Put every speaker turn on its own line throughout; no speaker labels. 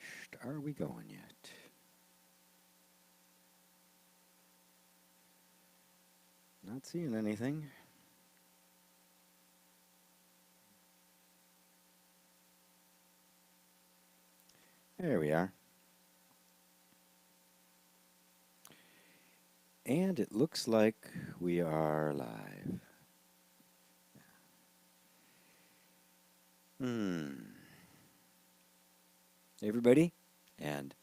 established. Are we going yet? Not seeing anything. There we are. And it looks like we are live. Hey everybody, and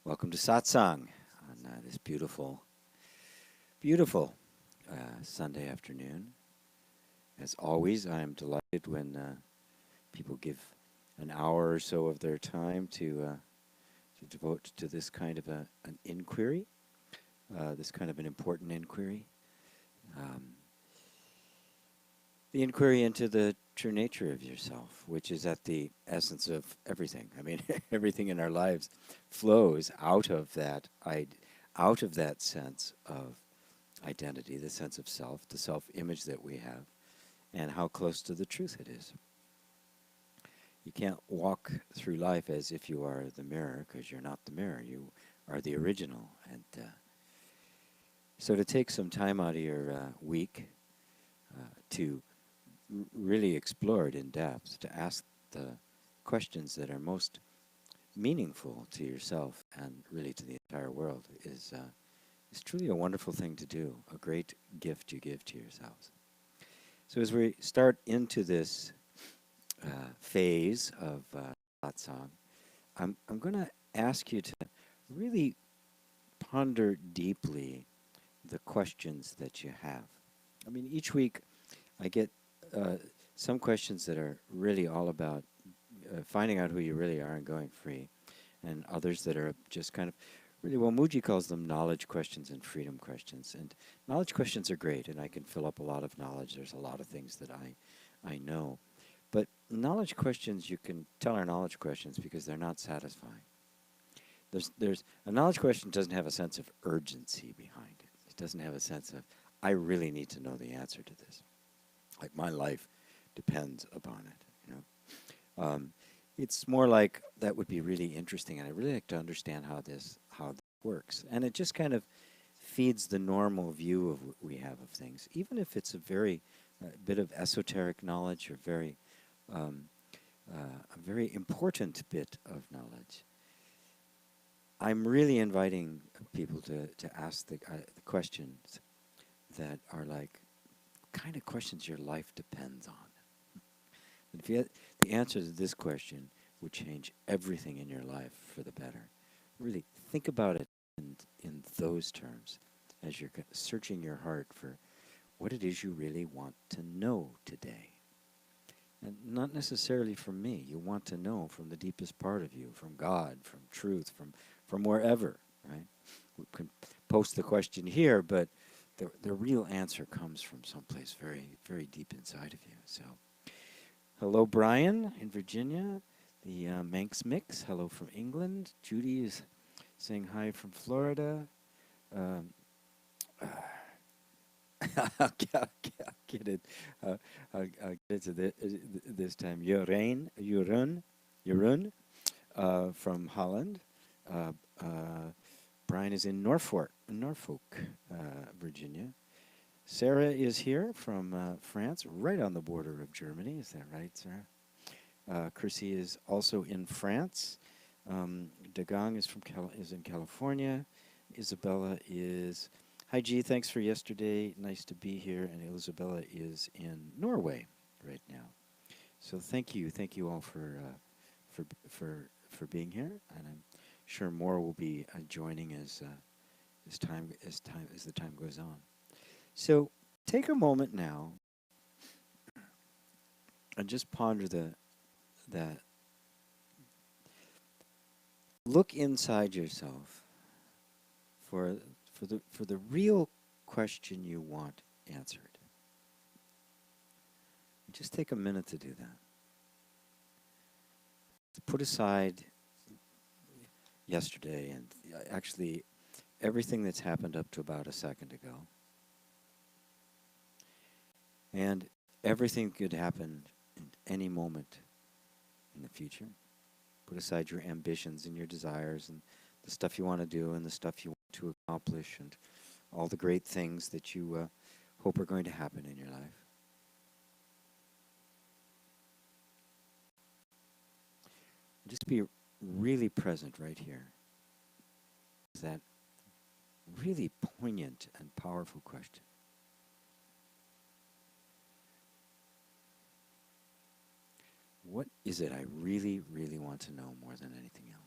welcome to Satsang on this beautiful Sunday afternoon. As always, I am delighted when people give an hour or so of their time to devote to this kind of an inquiry, this kind of an important inquiry. The inquiry into the true nature of yourself, which is at the essence of everything. I mean, everything in our lives flows out of that sense of identity, the sense of self, the self-image that we have, and how close to the truth it is. You can't walk through life as if you are the mirror, because you're not the mirror. You are the original. And so to take some time out of your week to really explore it in depth, to ask the questions that are most meaningful to yourself and really to the entire world is truly a wonderful thing to do, a great gift you give to yourselves. So as we start into this phase of Satsang, I'm going to ask you to really ponder deeply the questions that you have. I mean, each week I get some questions that are really all about finding out who you really are and going free, and others that are just kind of really, well, Mooji calls them knowledge questions and freedom questions. And knowledge questions are great, and I can fill up a lot of knowledge. There's a lot of things that I know. But knowledge questions, you can tell are knowledge questions because they're not satisfying. There's a knowledge question doesn't have a sense of urgency behind it. It doesn't have a sense of, I really need to know the answer to this. Like my life depends upon it, you know. It's more like that would be really interesting, and I'd really like to understand how this works. And it just kind of feeds the normal view of what we have of things, even if it's a very bit of esoteric knowledge or a very important bit of knowledge. I'm really inviting people to ask the questions that are like kind of questions your life depends on. And if you had the answer to this question would change everything in your life for the better. Really think about it in those terms as you're searching your heart for what it is you really want to know today. And not necessarily from me. You want to know from the deepest part of you, from God, from truth, from wherever, right? We can post the question here, but the real answer comes from someplace very, very deep inside of you. So, hello, Brian in Virginia. The Manx Mix, hello from England. Judy is saying hi from Florida. I'll get it. I'll get it to this time. Jeroen from Holland. Brian is in Norfolk, Virginia. Sarah is here from France, right on the border of Germany. Is that right, Sarah? Chrissy is also in France. Dagang is in California. Isabella is... Hi, G. Thanks for yesterday. Nice to be here. And Isabella is in Norway right now. So thank you all for being here. And I'm sure more will be joining as the time goes on. So take a moment now and just ponder that. Look inside yourself for the real question you want answered. Just take a minute to do that. To put aside yesterday and actually everything that's happened up to about a second ago. And everything could happen in any moment in the future. Put aside your ambitions and your desires and the stuff you want to do and the stuff you want to accomplish and all the great things that you hope are going to happen in your life. Just be really present right here. That really poignant and powerful question. What is it I really, really want to know more than anything else?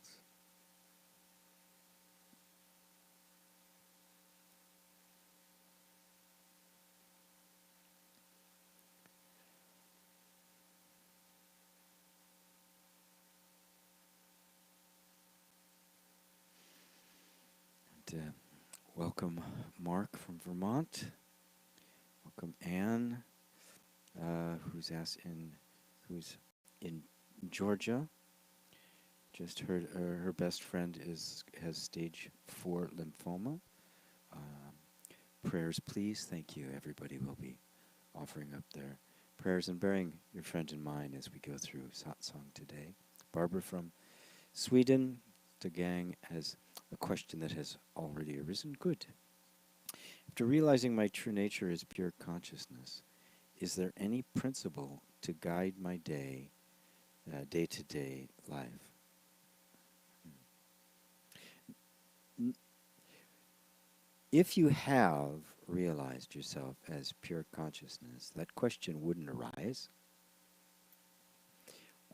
And, welcome Mark from Vermont. Welcome Anne, who's in Georgia. Just heard her best friend has stage 4 lymphoma. Prayers, please. Thank you. Everybody will be offering up their prayers and bearing your friend in mind as we go through Satsang today. Barbara from Sweden, the gang, has a question that has already arisen. Good. After realizing my true nature is pure consciousness, is there any principle to guide my day-to-day life? If you have realized yourself as pure consciousness, that question wouldn't arise.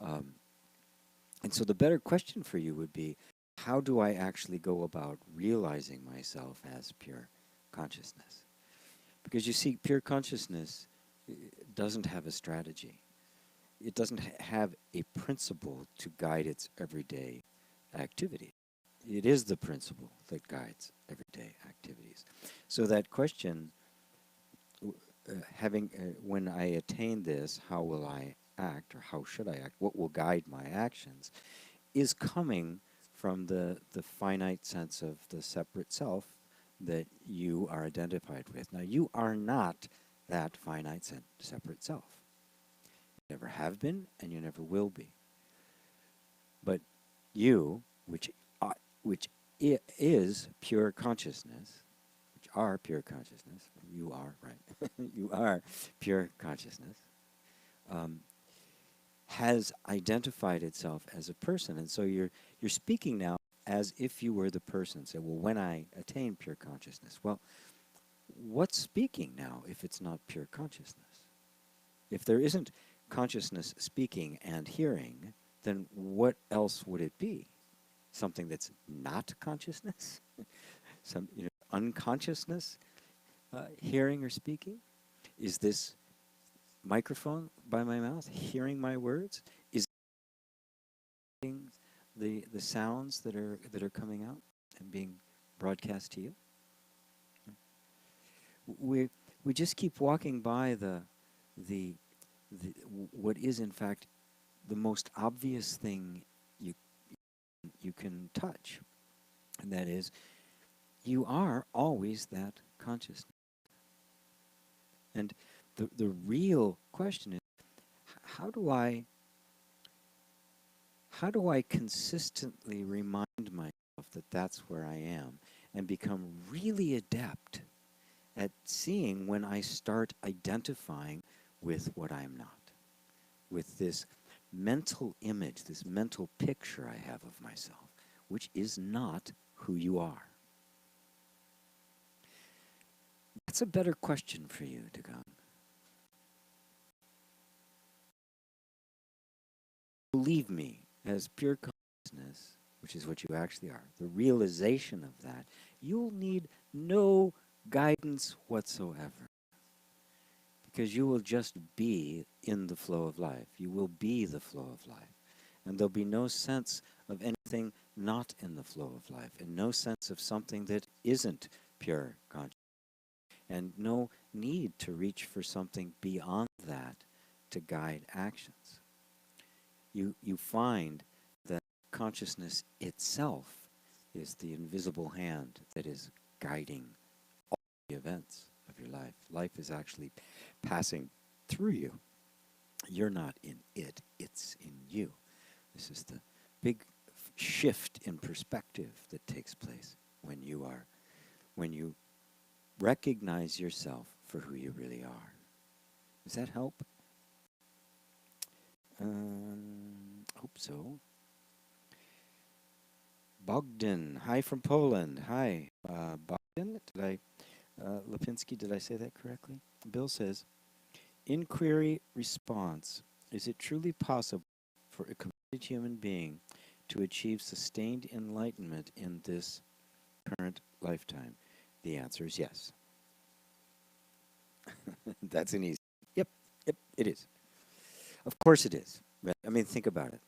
And so the better question for you would be, how do I actually go about realizing myself as pure consciousness? Because you see, pure consciousness doesn't have a strategy. It doesn't have a principle to guide its everyday activity. It is the principle that guides everyday activities. So that question, when I attain this, how will I act, or how should I act, what will guide my actions, is coming from the finite sense of the separate self that you are identified with. Now, you are not that finite separate self. You never have been, and you never will be. But you, which is pure consciousness, which are pure consciousness, you are, right? You are pure consciousness, has identified itself as a person. And so you're speaking now as if you were the person. Say, well, when I attain pure consciousness, well, what's speaking now if it's not pure consciousness? If there isn't consciousness speaking and hearing, then what else would it be? Something that's not consciousness? Some unconsciousness hearing or speaking? Is this microphone by my mouth hearing my words? Is it the sounds that are coming out and being broadcast to you? We just keep walking by the what is in fact the most obvious thing you can touch, and that is, you are always that consciousness. And the real question is, how do I consistently remind myself that that's where I am, and become really adept at seeing when I start identifying with what I'm not, with this mental image, this mental picture I have of myself, which is not who you are? That's a better question for you, Dagang. Believe me, as pure consciousness, which is what you actually are, the realization of that, you'll need no guidance whatsoever. Because you will just be in the flow of life. You will be the flow of life. And there'll be no sense of anything not in the flow of life, and no sense of something that isn't pure consciousness. And no need to reach for something beyond that to guide actions. You find that consciousness itself is the invisible hand that is guiding all the events of your life. Life is actually passing through you. You're not in it, it's in you. This is the big shift in perspective that takes place when you recognize yourself for who you really are. Does that help? Hope so. Bogdan, hi from Poland. Hi, Bogdan. Lipinski, did I say that correctly? Bill says, inquiry response. Is it truly possible for a committed human being to achieve sustained enlightenment in this current lifetime? The answer is yes. That's an easy. Yep, it is. Of course it is. I mean, think about it.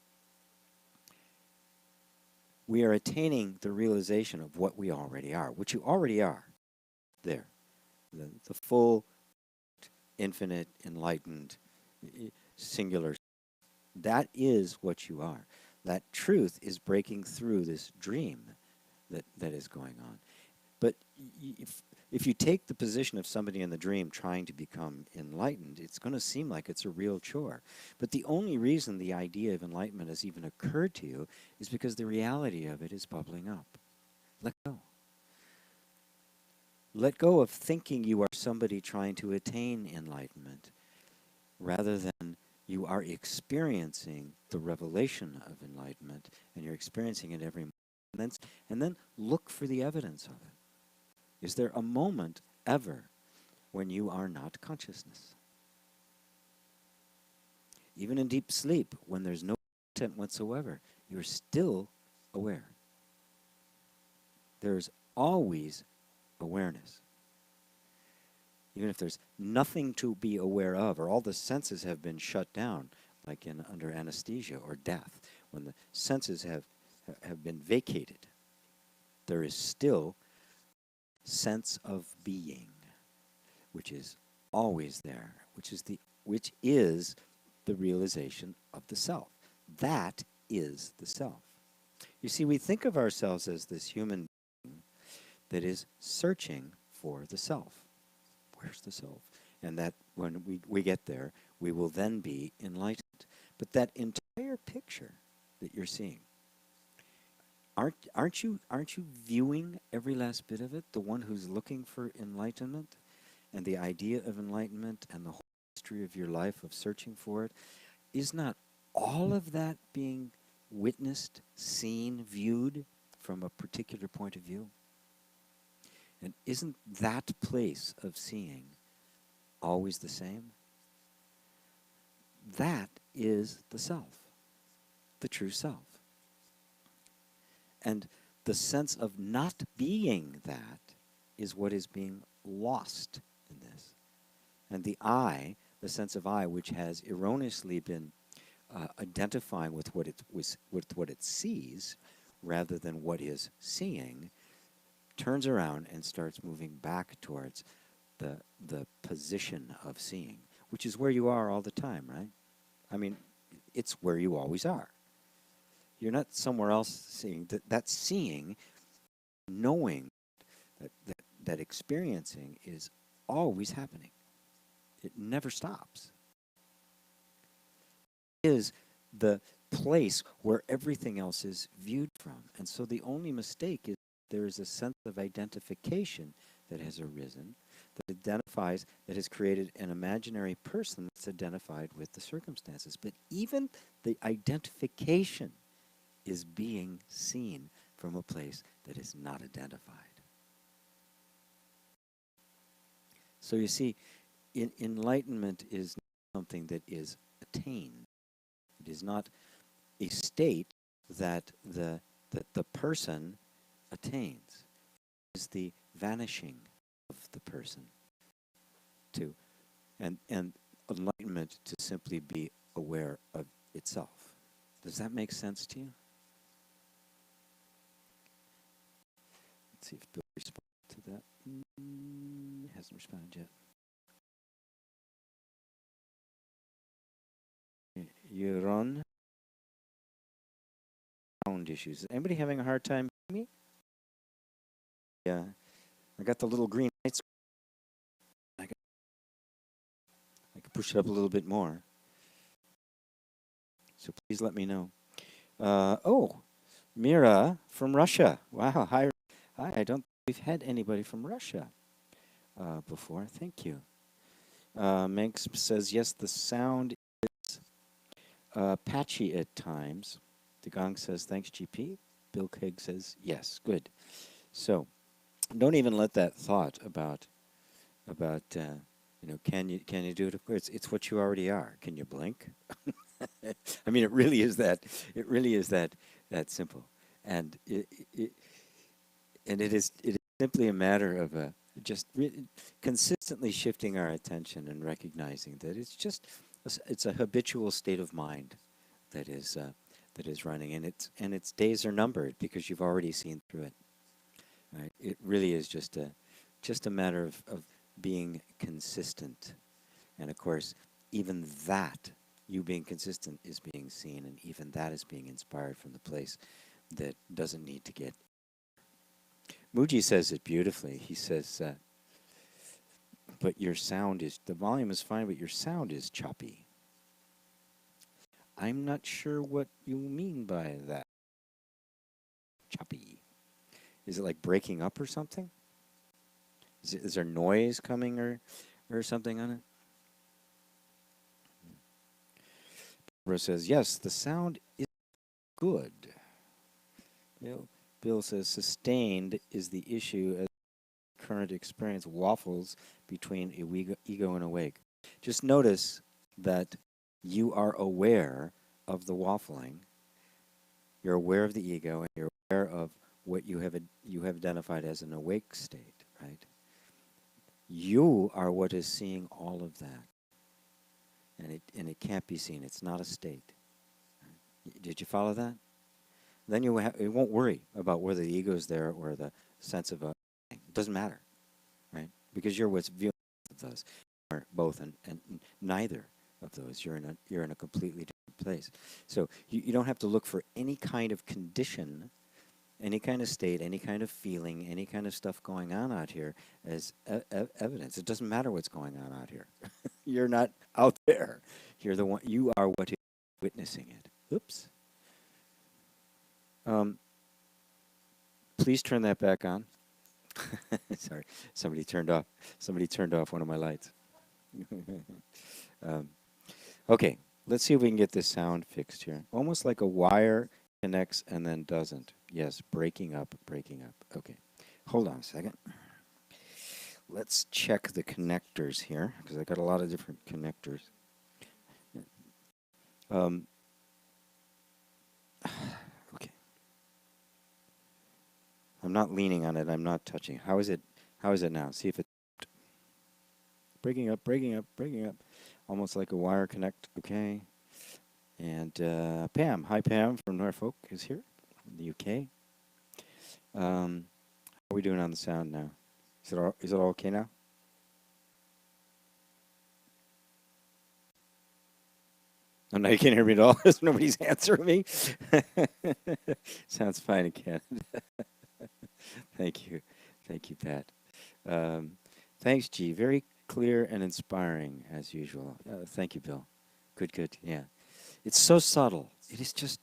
We are attaining the realization of what we already are, which you already are. There. The full, infinite, enlightened, singular. That is what you are. That truth is breaking through this dream that is going on. But if you take the position of somebody in the dream trying to become enlightened, it's going to seem like it's a real chore. But the only reason the idea of enlightenment has even occurred to you is because the reality of it is bubbling up. Let go. Let go of thinking you are somebody trying to attain enlightenment, rather than you are experiencing the revelation of enlightenment, and you're experiencing it every moment. And then look for the evidence of it. Is there a moment ever when you are not consciousness? Even in deep sleep, when there's no content whatsoever, you're still aware. There's always awareness. Even if there's nothing to be aware of, or all the senses have been shut down, like under anesthesia or death, when the senses have been vacated, there is still sense of being, which is always there, which is the realization of the self. That is the self. You see, we think of ourselves as this human being that is searching for the self. Where's the self? And that when we get there, we will then be enlightened. But that entire picture that you're seeing, aren't you viewing every last bit of it? The one who's looking for enlightenment, and the idea of enlightenment, and the whole history of your life of searching for it, is not all of that being witnessed, seen, viewed from a particular point of view? And isn't that place of seeing always the same? That is the self, the true self. And the sense of not being that is what is being lost in this. And the I, the sense of I, which has erroneously been identifying with what it sees rather than what is seeing, turns around and starts moving back towards the position of seeing, which is where you are all the time, right? I mean, it's where you always are. You're not somewhere else seeing. That seeing, knowing, that experiencing is always happening. It never stops. It is the place where everything else is viewed from. And so the only mistake is there is a sense of identification that has arisen, that identifies, that has created an imaginary person that's identified with the circumstances. But even the identification is being seen from a place that is not identified. So you see, enlightenment is something that is attained. It is not a state that the person attains. It is the vanishing of the person to, and enlightenment to simply be aware of itself. Does that make sense to you? Let's see if Bill responds to that. He hasn't responded yet. Euron. Sound issues. Is anybody having a hard time hearing me? Yeah. I got the little green lights. I can push it up a little bit more. So please let me know. Oh, Mira from Russia. Wow, hi. Hi, I don't think we've had anybody from Russia before. Thank you. Manx says, yes, the sound is patchy at times. The Gong says, thanks, GP. Bill Craig says, yes, good. So don't even let that thought about can you do it? Of course, it's what you already are. Can you blink? I mean, it really is that. It really is that simple, and it is simply a matter of just consistently shifting our attention and recognizing that it's just it's a habitual state of mind that is running, and its days are numbered because you've already seen through it. Right? It really is just a matter of being consistent, and of course, even that you being consistent is being seen, and even that is being inspired from the place that doesn't need to get. Muji says it beautifully. He says, but your sound is, the volume is fine, but your sound is choppy. I'm not sure what you mean by that. Choppy. Is it like breaking up or something? Is there noise coming or something on it? Barbara says, yes, the sound is good. Bill says, sustained is the issue as current experience waffles between ego and awake. Just notice that you are aware of the waffling. You're aware of the ego, and you're aware of what you have identified as an awake state, right? You are what is seeing all of that, and it can't be seen. It's not a state. Did you follow that? Then it won't worry about whether the ego is there or the sense of a thing. It doesn't matter, right? Because you're what's viewing both of those, or both, and neither of those. You're in a completely different place. So you don't have to look for any kind of condition, any kind of state, any kind of feeling, any kind of stuff going on out here as evidence. It doesn't matter what's going on out here. You're not out there. You're the one. You are what is witnessing it. Oops. Please turn that back on. Sorry, somebody turned off one of my lights. Okay, let's see if we can get this sound fixed here. Almost like a wire connects and then doesn't. Yes, breaking up. Okay, hold on a second. Let's check the connectors here, because I got a lot of different connectors. Okay. I'm not leaning on it. I'm not touching. How is it now? See if it's breaking up. Almost like a wire connect. Okay. And Pam. Hi, Pam from Norfolk is here in the UK. How are we doing on the sound now? Is it all okay now? Oh, no, you can't hear me at all. Nobody's answering me. Sounds fine again. Thank you, Pat. Thanks, G. Very clear and inspiring as usual. Thank you, Bill. Good. Yeah, it's so subtle. It is just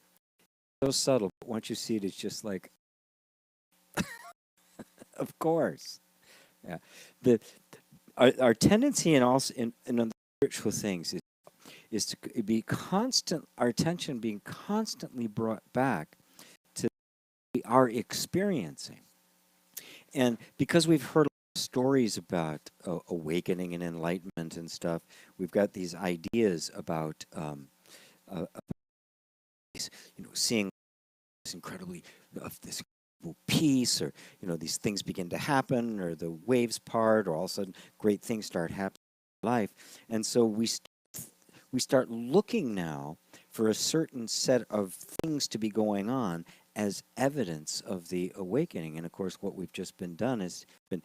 so subtle. But once you see it, it's just like, of course. Yeah. Our tendency in the spiritual things is to be constant. Our attention being constantly brought back to our experiencing, and because we've heard stories about awakening and enlightenment and stuff, we've got these ideas about seeing this incredibly this incredible peace, or these things begin to happen, or the waves part, or all of a sudden great things start happening in life, and so we start looking now for a certain set of things to be going on as evidence of the awakening. And of course, what we've just been done is been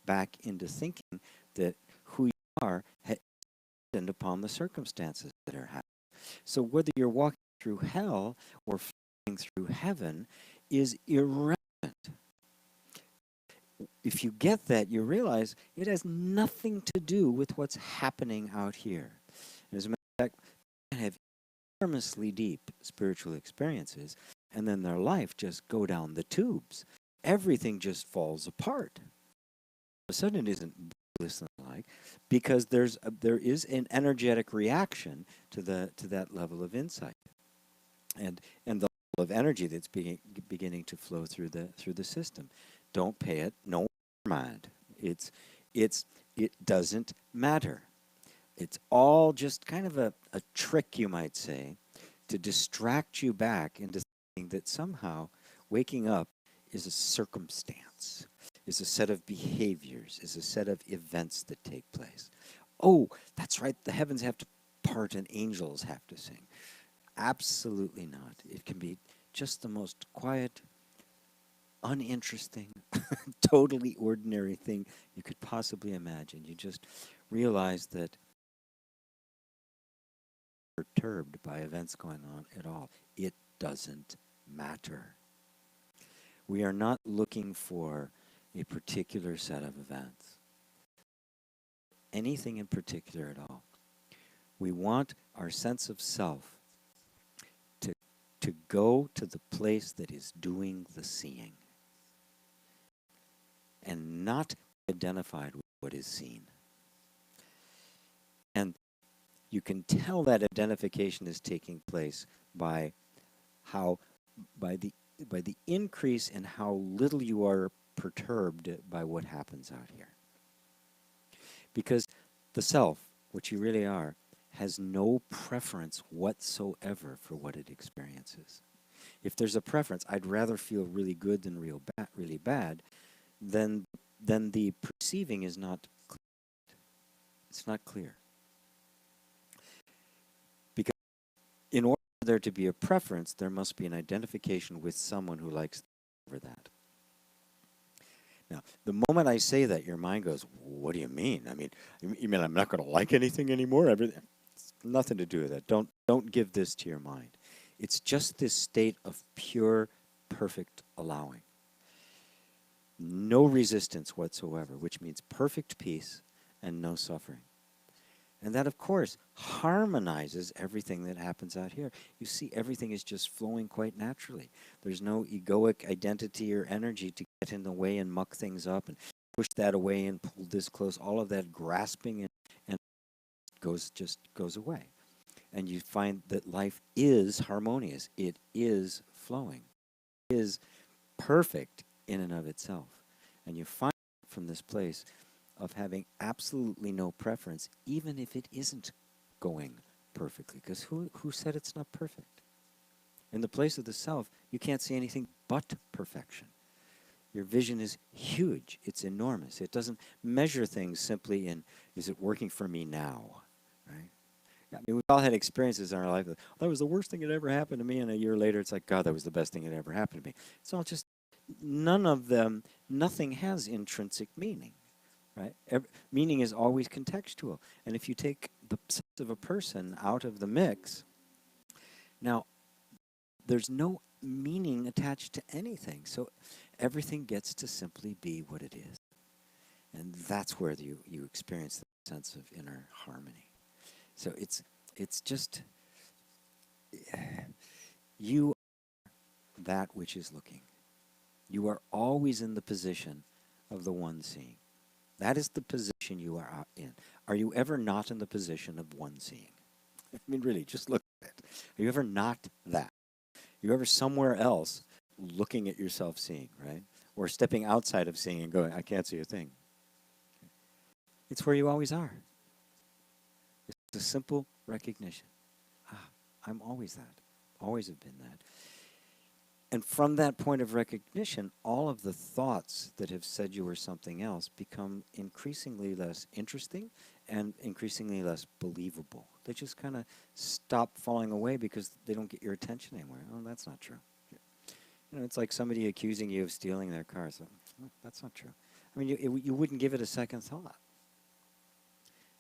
back into thinking that who you are depends upon the circumstances that are happening. So whether you're walking through hell or flying through heaven is irrelevant. If you get that, you realize it has nothing to do with what's happening out here. As a matter of fact, you can have enormously deep spiritual experiences, and then their life just go down the tubes. Everything just falls apart. All of a sudden it isn't Buddhist-like, because there is an energetic reaction to that level of insight, and the level of energy that's beginning to flow through the system. Don't pay it no mind. It doesn't matter. It's all just kind of a trick, you might say, to distract you back into thinking that somehow waking up is a circumstance, is a set of behaviors, is a set of events that take place. Oh, that's right, the heavens have to part and angels have to sing. Absolutely not. It can be just the most quiet, uninteresting, totally ordinary thing you could possibly imagine. You just realize that perturbed by events going on at all. It doesn't matter. We are not looking for a particular set of events, anything in particular at all. We want our sense of self to go to the place that is doing the seeing and not identified with what is seen. And you can tell that identification is taking place by the increase in how little you are perturbed by what happens out here. Because the self, what you really are, has no preference whatsoever for what it experiences. If there's a preference, I'd rather feel really good than really bad, then the perceiving is not clear. It's not clear. Because in order for there to be a preference, there must be an identification with someone who likes over that. Now, the moment I say that, your mind goes, what do you mean? I mean, you mean I'm not going to like anything anymore? Everything? It's nothing to do with that. Don't give this to your mind. It's just this state of pure, perfect allowing. No resistance whatsoever, which means perfect peace and no suffering. And that, of course, harmonizes everything that happens out here. You see, everything is just flowing quite naturally. There's no egoic identity or energy to get in the way and muck things up and push that away and pull this close. All of that grasping and just goes away. And you find that life is harmonious. It is flowing. It is perfect in and of itself. And you find from this place of having absolutely no preference, even if it isn't going perfectly. Because who said it's not perfect? In the place of the self, you can't see anything but perfection. Your vision is huge. It's enormous. It doesn't measure things simply in, is it working for me now? Right? I mean, we've all had experiences in our life that, that was the worst thing that ever happened to me, and a year later it's like, God, that was the best thing that ever happened to me. It's all just, nothing has intrinsic meaning. Right? Meaning is always contextual. And if you take the sense of a person out of the mix, now there's no meaning attached to anything. So everything gets to simply be what it is. And that's where you experience the sense of inner harmony. So it's just, you are that which is looking. You are always in the position of the one seeing. That is the position you are in. Are you ever not in the position of one seeing? I mean, really, just look at it. Are you ever not that? Are you ever somewhere else looking at yourself seeing, right? Or stepping outside of seeing and going, I can't see a thing. It's where you always are. It's a simple recognition. I'm always that. Always have been that. And from that point of recognition, all of the thoughts that have said you were something else become increasingly less interesting and increasingly less believable. They just kind of stop falling away because they don't get your attention anymore. Oh, that's not true. You know, it's like somebody accusing you of stealing their car. So, oh, that's not true. I mean, you wouldn't give it a second thought.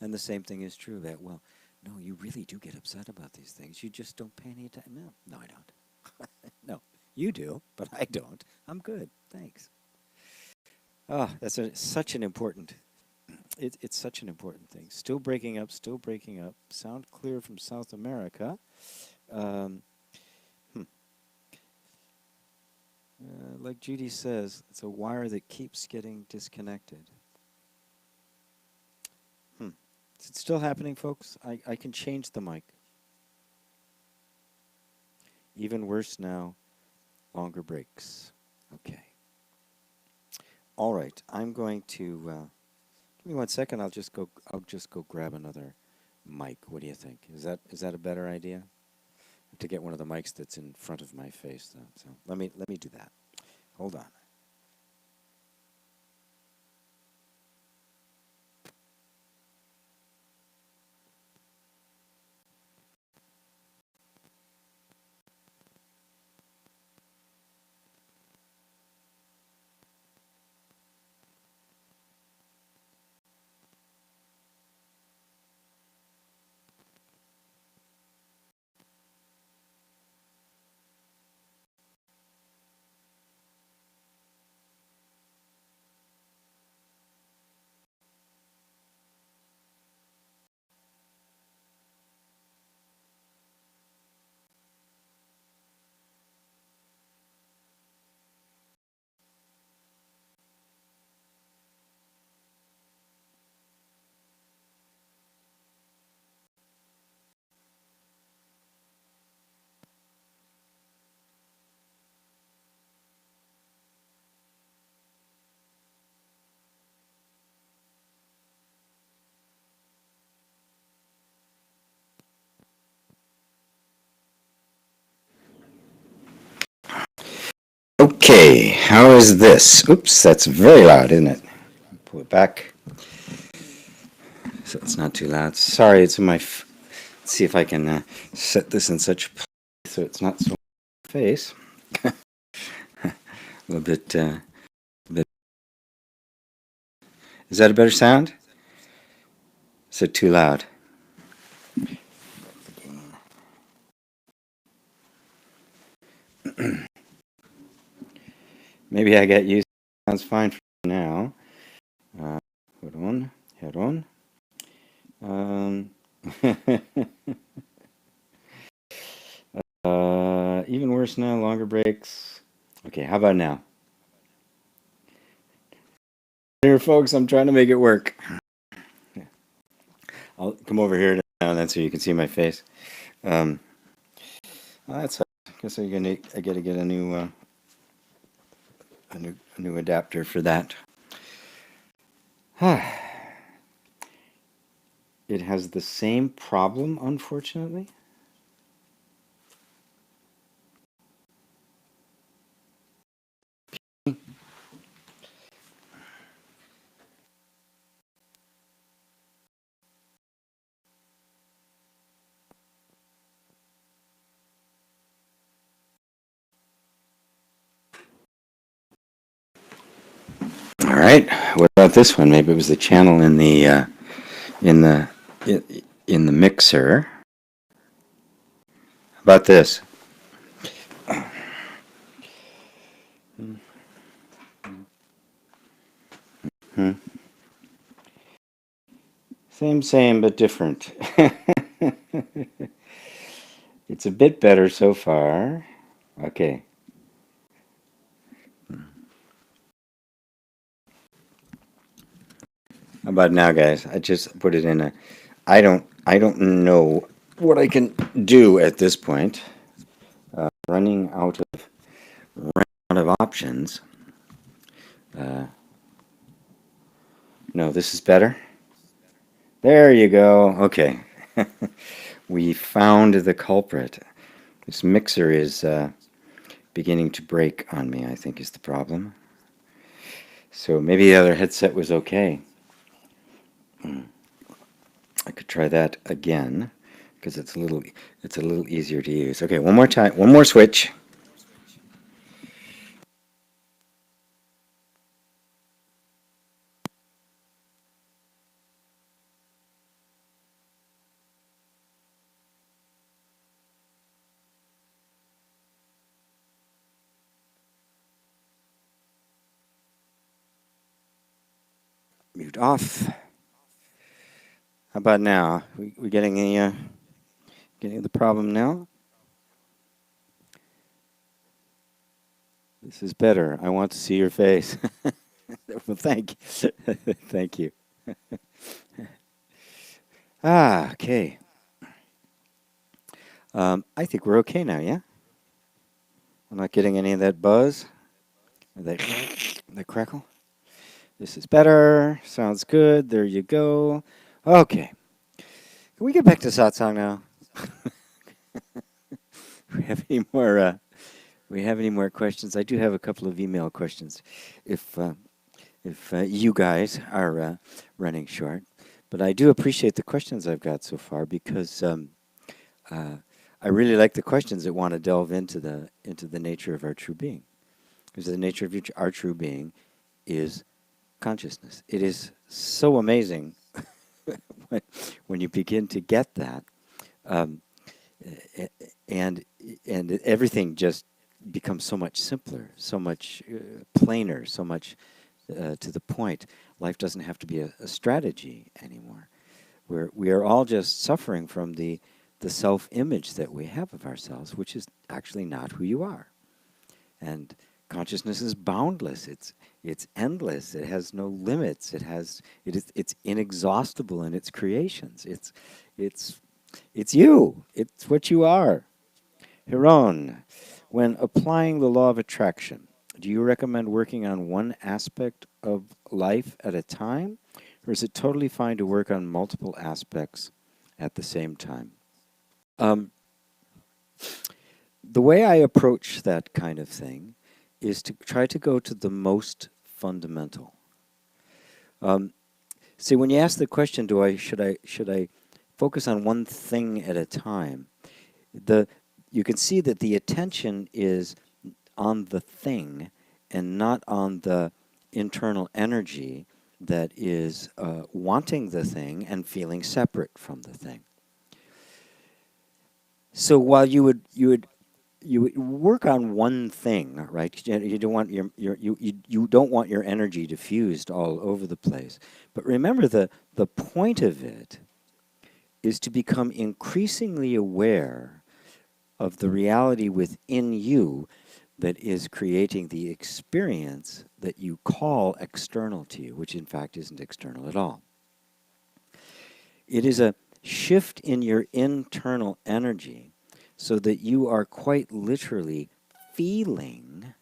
And the same thing is true that, well, no, you really do get upset about these things. You just don't pay any attention. No, I don't. No. You do, but I don't. I'm good. Thanks. Oh, that's such an important, it's such an important thing. Still breaking up, still breaking up. Sound clear from South America. Um, hmm. Like Judy says, it's a wire that keeps getting disconnected. Is it still happening, folks? I can change the mic. Even worse now, longer breaks. Okay. All right. I'm going to give me 1 second. I'll just go grab another mic. What do you think? Is that a better idea? I have to get one of the mics that's in front of my face, though. So let me do that. Hold on. Okay, how is this? Oops, that's very loud, isn't it? Pull it back so it's not too loud. Sorry, it's in my. Let's see if I can set this in such a place so it's not so in my face. A little bit. Is that a better sound? Is it too loud? Maybe I get used. Sounds fine for now. Hold on. Head on. Even worse now. Longer breaks. Okay, how about now? Here, folks, I'm trying to make it work. I'll come over here now and then so you can see my face. Well, that's. I guess I gotta get a new adapter for that. It has the same problem, unfortunately. All right. What about this one? Maybe it was the channel in the in the in the mixer. How about this? Hmm. Same, but different. It's a bit better so far. Okay. How about now, guys? I just put it in a. I don't know what I can do at this point. Running out of options. No, this is better. There you go. Okay. We found the culprit. This mixer is beginning to break on me, I think is the problem. So maybe the other headset was okay. I could try that again because it's a little easier to use. Okay, one more time. One more switch. Mute off. How about now? We getting the problem now? This is better. I want to see your face. Well, thank you. Thank you. Okay. I think we're okay now, yeah? I'm not getting any of that buzz or that crackle. This is better. Sounds good. There you go. Okay. Can we get back to Satsang now? We have any more? We have any more questions? I do have a couple of email questions, if you guys are running short. But I do appreciate the questions I've got so far because I really like the questions that want to delve into the nature of our true being, because the nature of our true being is consciousness. It is so amazing when you begin to get that, and everything just becomes so much simpler, so much plainer, so much to the point. Life doesn't have to be a strategy anymore. We are all just suffering from the self-image that we have of ourselves, which is actually not who you are. And consciousness is boundless. It's endless. It has no limits. It's inexhaustible in its creations. It's you. It's what you are. Hiron, when applying the law of attraction, do you recommend working on one aspect of life at a time, or is it totally fine to work on multiple aspects at the same time? The way I approach that kind of thing is to try to go to the most fundamental. See, when you ask the question, should I focus on one thing at a time? You can see that the attention is on the thing and not on the internal energy that is wanting the thing and feeling separate from the thing. So while you would work on one thing, right? You don't want you don't want your energy diffused all over the place. But remember, the point of it is to become increasingly aware of the reality within you that is creating the experience that you call external to you, which in fact isn't external at all. It is a shift in your internal energy so that you are quite literally feeling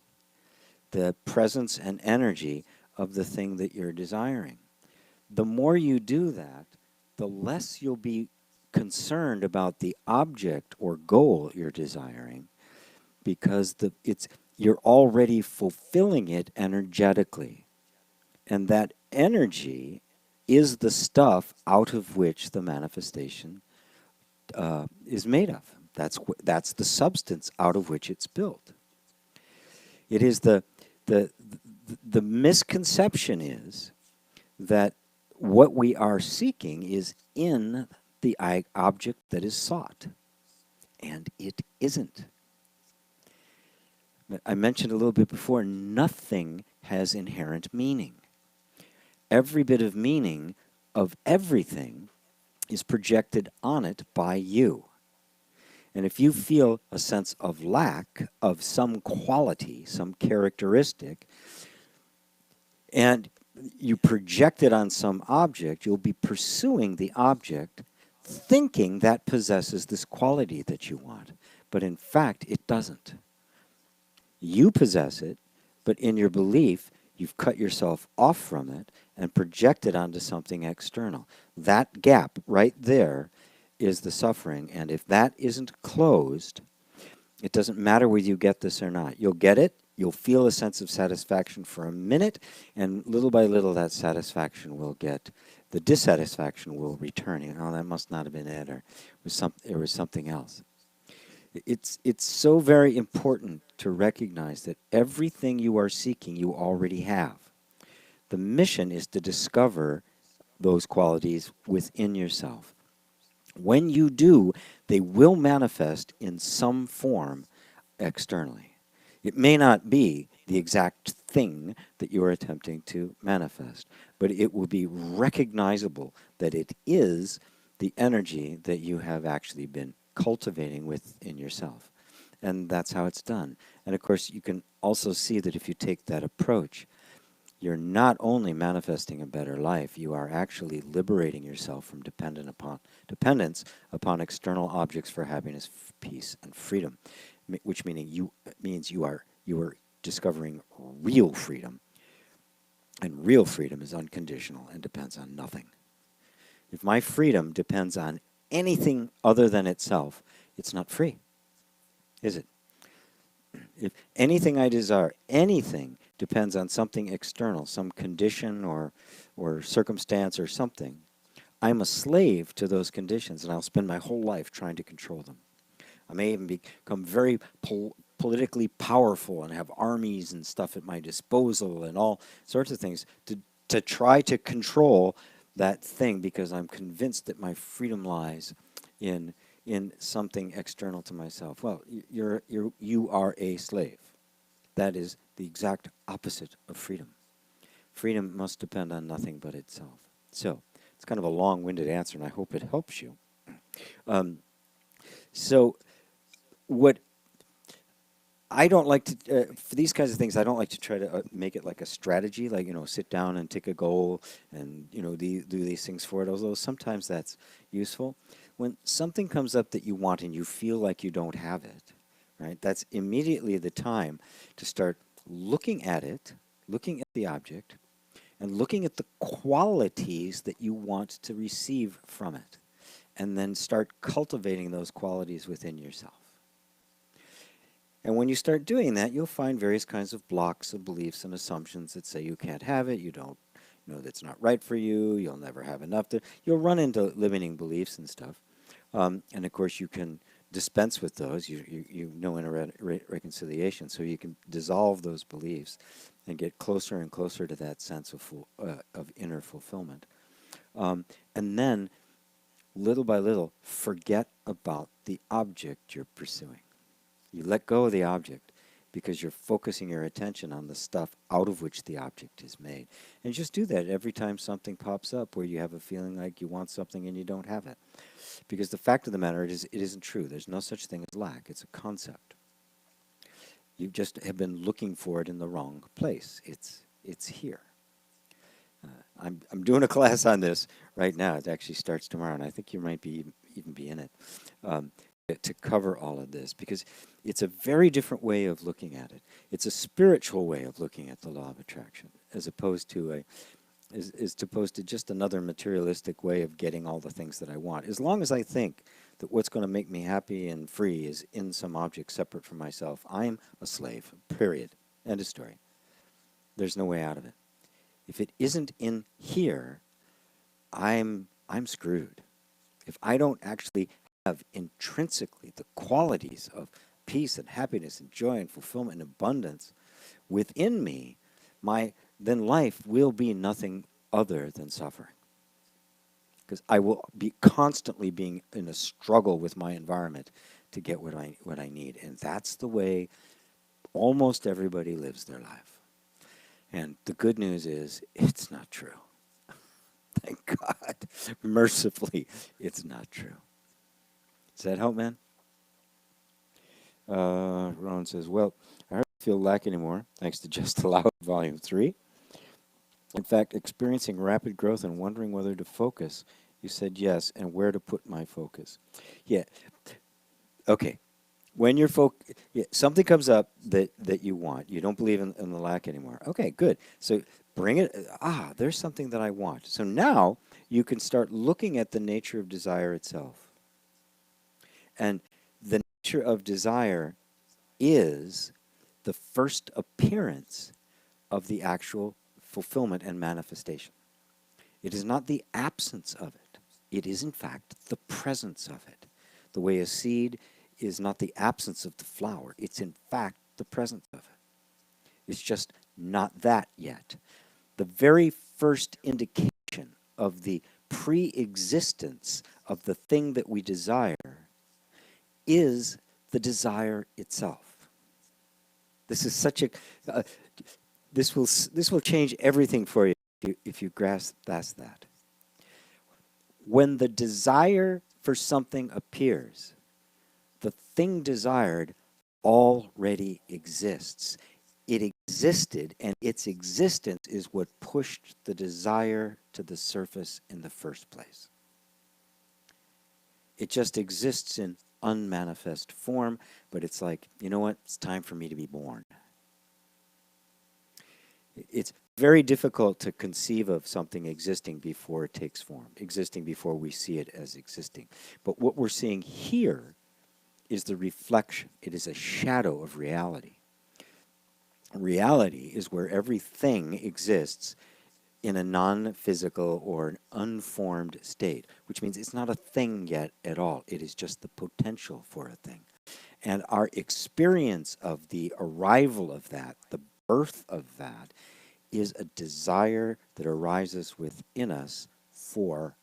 the presence and energy of the thing that you're desiring. The more you do that, the less you'll be concerned about the object or goal you're desiring, because you're already fulfilling it energetically. And that energy is the stuff out of which the manifestation is made of. That's the substance out of which it's built. It is the misconception is that what we are seeking is in the object that is sought, and it isn't. I mentioned a little bit before, nothing has inherent meaning. Every bit of meaning of everything is projected on it by you. And if you feel a sense of lack of some quality, some characteristic, and you project it on some object, you'll be pursuing the object thinking that possesses this quality that you want. But in fact, it doesn't. You possess it, but in your belief, you've cut yourself off from it and projected onto something external. That gap right there is the suffering, and if that isn't closed, it doesn't matter whether you get this or not. You'll get it, you'll feel a sense of satisfaction for a minute, and little by little that satisfaction will get, the dissatisfaction will return. You know, that must not have been it, or it was something else. It's so very important to recognize that everything you are seeking you already have. The mission is to discover those qualities within yourself. When you do, they will manifest in some form externally. It may not be the exact thing that you are attempting to manifest, but it will be recognizable that it is the energy that you have actually been cultivating within yourself. And that's how it's done. And of course, you can also see that if you take that approach, you're not only manifesting a better life, you are actually liberating yourself from dependence upon external objects for happiness, peace, and freedom, which means you are discovering real freedom. And real freedom is unconditional and depends on nothing. If my freedom depends on anything other than itself, it's not free, is it? If anything I desire, anything depends on something external, some condition or circumstance or something, I'm a slave to those conditions, and I'll spend my whole life trying to control them. I may even become very politically powerful and have armies and stuff at my disposal and all sorts of things to try to control that thing, because I'm convinced that my freedom lies in something external to myself. Well, you are a slave. That is the exact opposite of freedom. Freedom must depend on nothing but itself. So it's kind of a long-winded answer, and I hope it helps you. So what I don't like to, for these kinds of things, I don't like to try to make it like a strategy, like, sit down and take a goal and, do these things for it, although sometimes that's useful. When something comes up that you want and you feel like you don't have it, right, that's immediately the time to start looking at it, looking at the object, and looking at the qualities that you want to receive from it, and then start cultivating those qualities within yourself. And when you start doing that, you'll find various kinds of blocks of beliefs and assumptions that say you can't have it, you don't, that's not right for you, you'll never have enough. You'll run into limiting beliefs and stuff. And of course, you can dispense with those. You know inner reconciliation, so you can dissolve those beliefs and get closer and closer to that sense of inner fulfillment. And then, little by little, forget about the object you're pursuing. You let go of the object because you're focusing your attention on the stuff out of which the object is made. And just do that every time something pops up where you have a feeling like you want something and you don't have it. Because the fact of the matter is, it isn't true. There's no such thing as lack. It's a concept. You just have been looking for it in the wrong place. It's here. I'm doing a class on this right now. It actually starts tomorrow, and I think you might even be in it. To cover all of this, because it's a very different way of looking at it. It's a spiritual way of looking at the law of attraction, as opposed to just another materialistic way of getting all the things that I want. As long as I think that what's going to make me happy and free is in some object separate from myself, I'm a slave, period. End of story. There's no way out of it. If it isn't in here, I'm screwed. If I don't actually have intrinsically the qualities of peace and happiness and joy and fulfillment and abundance within me, then life will be nothing other than suffering. Because I will be constantly being in a struggle with my environment to get what I need. And that's the way almost everybody lives their life. And the good news is, it's not true. Thank God. Mercifully, it's not true. Does that help, man? Ron says, well, I hardly feel lack anymore, thanks to Just Allow It, Volume 3. In fact, experiencing rapid growth and wondering whether to focus. You said yes, and where to put my focus. Yeah. Okay. When you're something comes up that you want. You don't believe in the lack anymore. Okay, good. So bring it. There's something that I want. So now you can start looking at the nature of desire itself. And the nature of desire is the first appearance of the actual fulfillment and manifestation. It is not the absence of it. It is, in fact, the presence of it. The way a seed is not the absence of the flower. It's, in fact, the presence of it. It's just not that yet. The very first indication of the pre-existence of the thing that we desire is the desire itself. This is such a this will change everything for you if you grasp that. When the desire for something appears, the thing desired already exists. It existed, and its existence is what pushed the desire to the surface in the first place. It just exists in unmanifest form, but it's like, you know what? It's time for me to be born. It's very difficult to conceive of something existing before it takes form, existing before we see it as existing. But what we're seeing here is the reflection. It is a shadow of reality. Reality is where everything exists in a non-physical or an unformed state, which means it's not a thing yet at all. It is just the potential for a thing. And our experience of the arrival of that, the birth of that, is a desire that arises within us for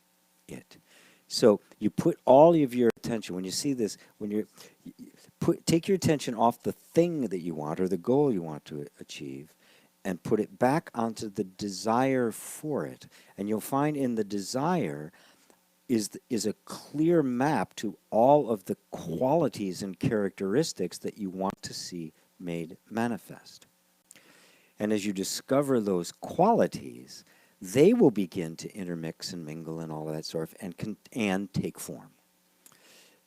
it. So you put all of your attention, when you see this, when you take your attention off the thing that you want or the goal you want to achieve, and put it back onto the desire for it. And you'll find in the desire is a clear map to all of the qualities and characteristics that you want to see made manifest. And as you discover those qualities, they will begin to intermix and mingle and all of that sort of, and take form.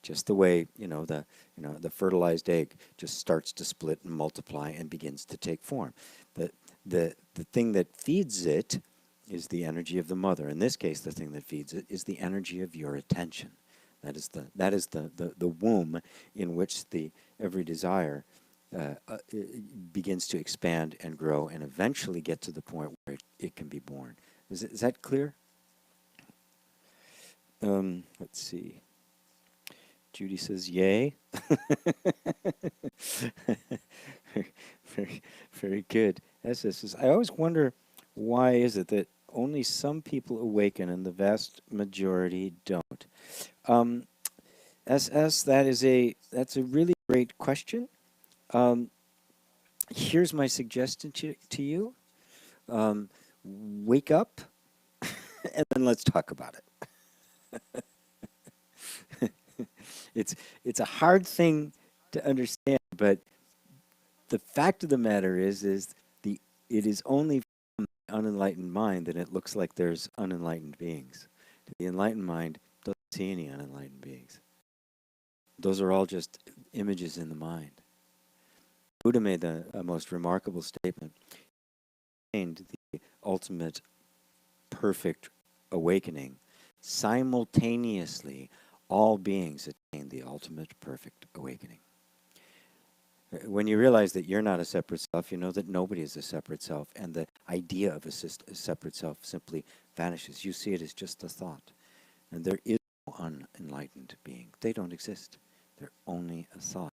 Just the way, the fertilized egg just starts to split and multiply and begins to take form. The thing that feeds it is the energy of the mother. In this case, the thing that feeds it is the energy of your attention. That is the womb in which every desire begins to expand and grow and eventually get to the point where it can be born. Is that clear? Let's see. Judy says, yay. very, very good. SS says, I always wonder, why is it that only some people awaken and the vast majority don't? SS, that's a really great question. Here's my suggestion to you. Wake up, and then let's talk about it. It's a hard thing to understand, but the fact of the matter is it is only from the unenlightened mind that it looks like there's unenlightened beings. The enlightened mind doesn't see any unenlightened beings. Those are all just images in the mind. Buddha made the most remarkable statement. He attained the ultimate perfect awakening. Simultaneously, all beings attain the ultimate perfect awakening. When you realize that you're not a separate self, you know that nobody is a separate self, and the idea of a separate self simply vanishes. You see it as just a thought. And there is no unenlightened being. They don't exist. They're only a thought.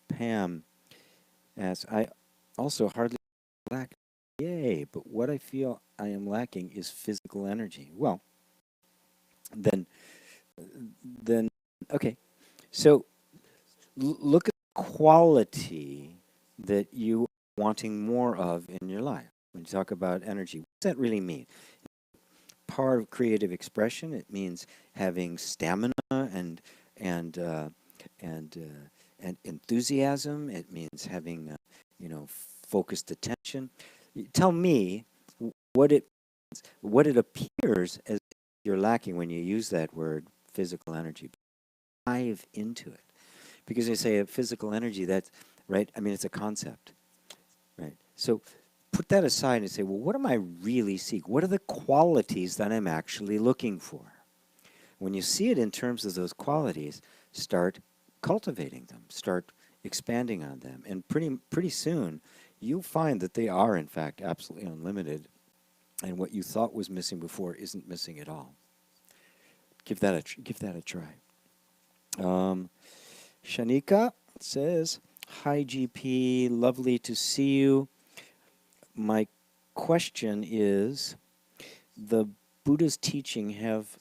Pam asks, I also hardly lack, yay, but what I feel I am lacking is physical energy. Well, then okay. So look at the quality that you are wanting more of in your life. When you talk about energy, what does that really mean? Part of creative expression, it means having stamina and enthusiasm. It means having focused attention. Tell me what it appears as you're lacking when you use that word, physical energy. Dive into it, because you say physical energy. That's right. I mean, it's a concept, right? So put that aside and say, well, what am I really seeking? What are the qualities that I'm actually looking for? When you see it in terms of those qualities, start cultivating them. Start expanding on them, and pretty soon you'll find that they are in fact absolutely unlimited, and what you thought was missing before isn't missing at all. Give that a try. Shanika says, hi GP, lovely to see you. My question is, the Buddha's teaching have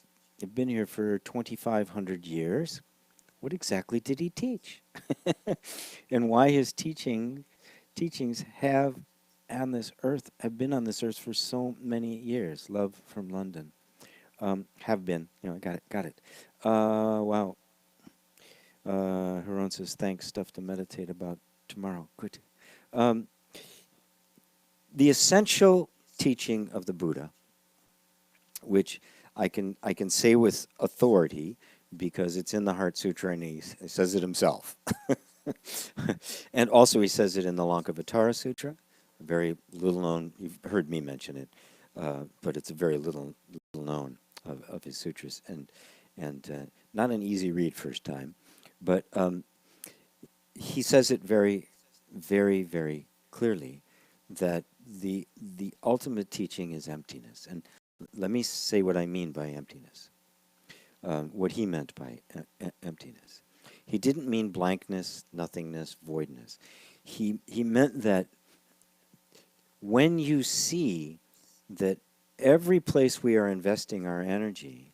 been here for 2,500 years. What exactly did he teach? And why his teachings have been on this earth for so many years? Love from London. Have been. Got it. Wow. Haron says, thanks, stuff to meditate about tomorrow. Good. Um, the essential teaching of the Buddha, which I can say with authority because it's in the Heart Sutra and he says it himself. And also he says it in the Lankavatara Sutra, a very little known, you've heard me mention it, but it's a very little known of his sutras, and not an easy read first time, but he says it very, very, very clearly that the ultimate teaching is emptiness. And let me say what I mean by emptiness, what he meant by emptiness. He didn't mean blankness, nothingness, voidness. He meant that when you see that every place we are investing our energy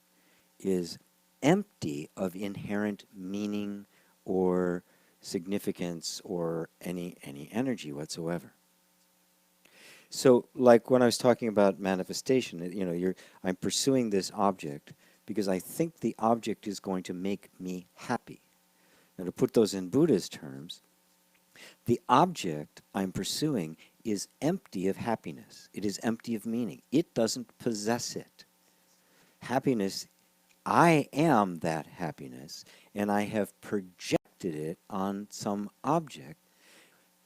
is empty of inherent meaning or significance or any energy whatsoever. So, like when I was talking about manifestation, I'm pursuing this object because I think the object is going to make me happy. Now, to put those in Buddha's terms, the object I'm pursuing is empty of happiness. It is empty of meaning. It doesn't possess it. Happiness, I am that happiness, and I have projected it on some object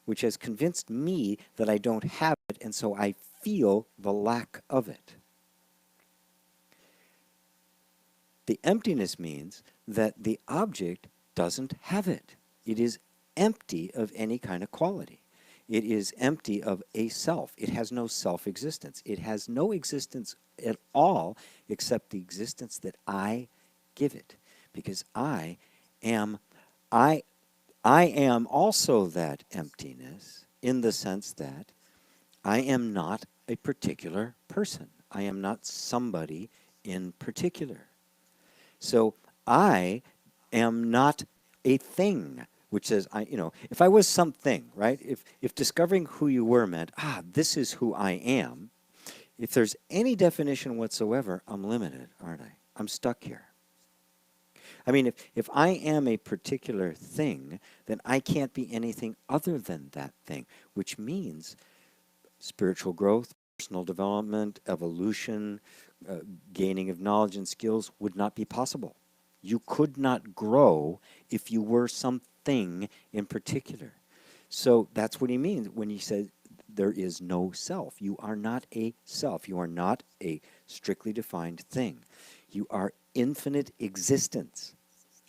which has convinced me that I don't have it, and so I feel the lack of it. The emptiness means that the object doesn't have it. It is empty of any kind of quality. It is empty of a self. It has no self-existence. It has no existence at all except the existence that I give it. Because I am also that emptiness in the sense that I am not a particular person. I am not somebody in particular. So I am not a thing, which says, if I was something, right? If discovering who you were meant, this is who I am, if there's any definition whatsoever, I'm limited, aren't I? I'm stuck here. I mean, if I am a particular thing, then I can't be anything other than that thing, which means spiritual growth, personal development, evolution, gaining of knowledge and skills would not be possible. You could not grow if you were something in particular. So that's what he means when he says there is no self. You are not a self. You are not a strictly defined thing. You are infinite existence.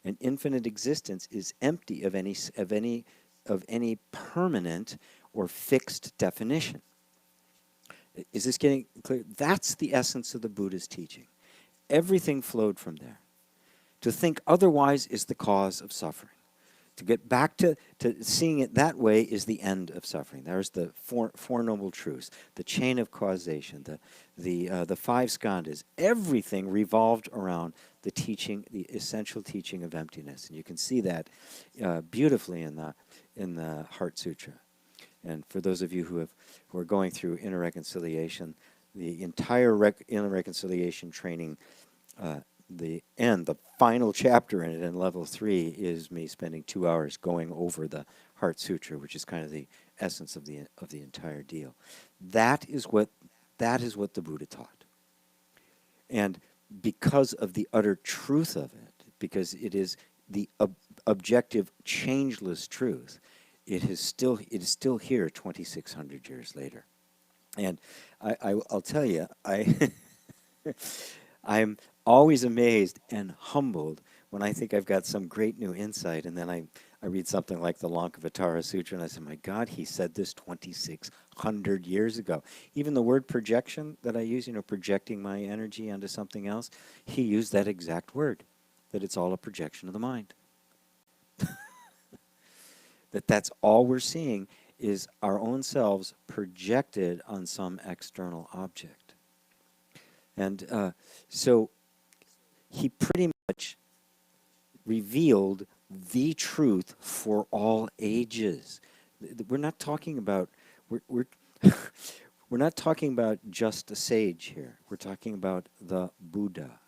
And infinite existence is empty of any permanent or fixed definition. Is this getting clear? That's the essence of the Buddha's teaching. Everything flowed from there. To think otherwise is the cause of suffering. To get back to seeing it that way is the end of suffering. There's the four noble truths, the chain of causation, the five skandhas. Everything revolved around the teaching, the essential teaching of emptiness, and you can see that beautifully in the Heart Sutra. And for those of you who are going through inner reconciliation, the entire inner reconciliation training. The final chapter in it in level 3 is me spending 2 hours going over the Heart Sutra, which is kind of the essence of the entire deal. That is what the Buddha taught. And because of the utter truth of it, because it is the objective, changeless truth, it is still here 2,600 years later. And I'll tell you, I'm always amazed and humbled when I think I've got some great new insight, and then I read something like the Lankavatara Sutra, and I say, my God, he said this 2,600 years ago. Even the word projection that I use, projecting my energy onto something else, he used that exact word, that it's all a projection of the mind. That's all we're seeing is our own selves projected on some external object. And so he pretty much revealed the truth for all ages. We're not talking about we're we're not talking about just a sage here. We're talking about the Buddha.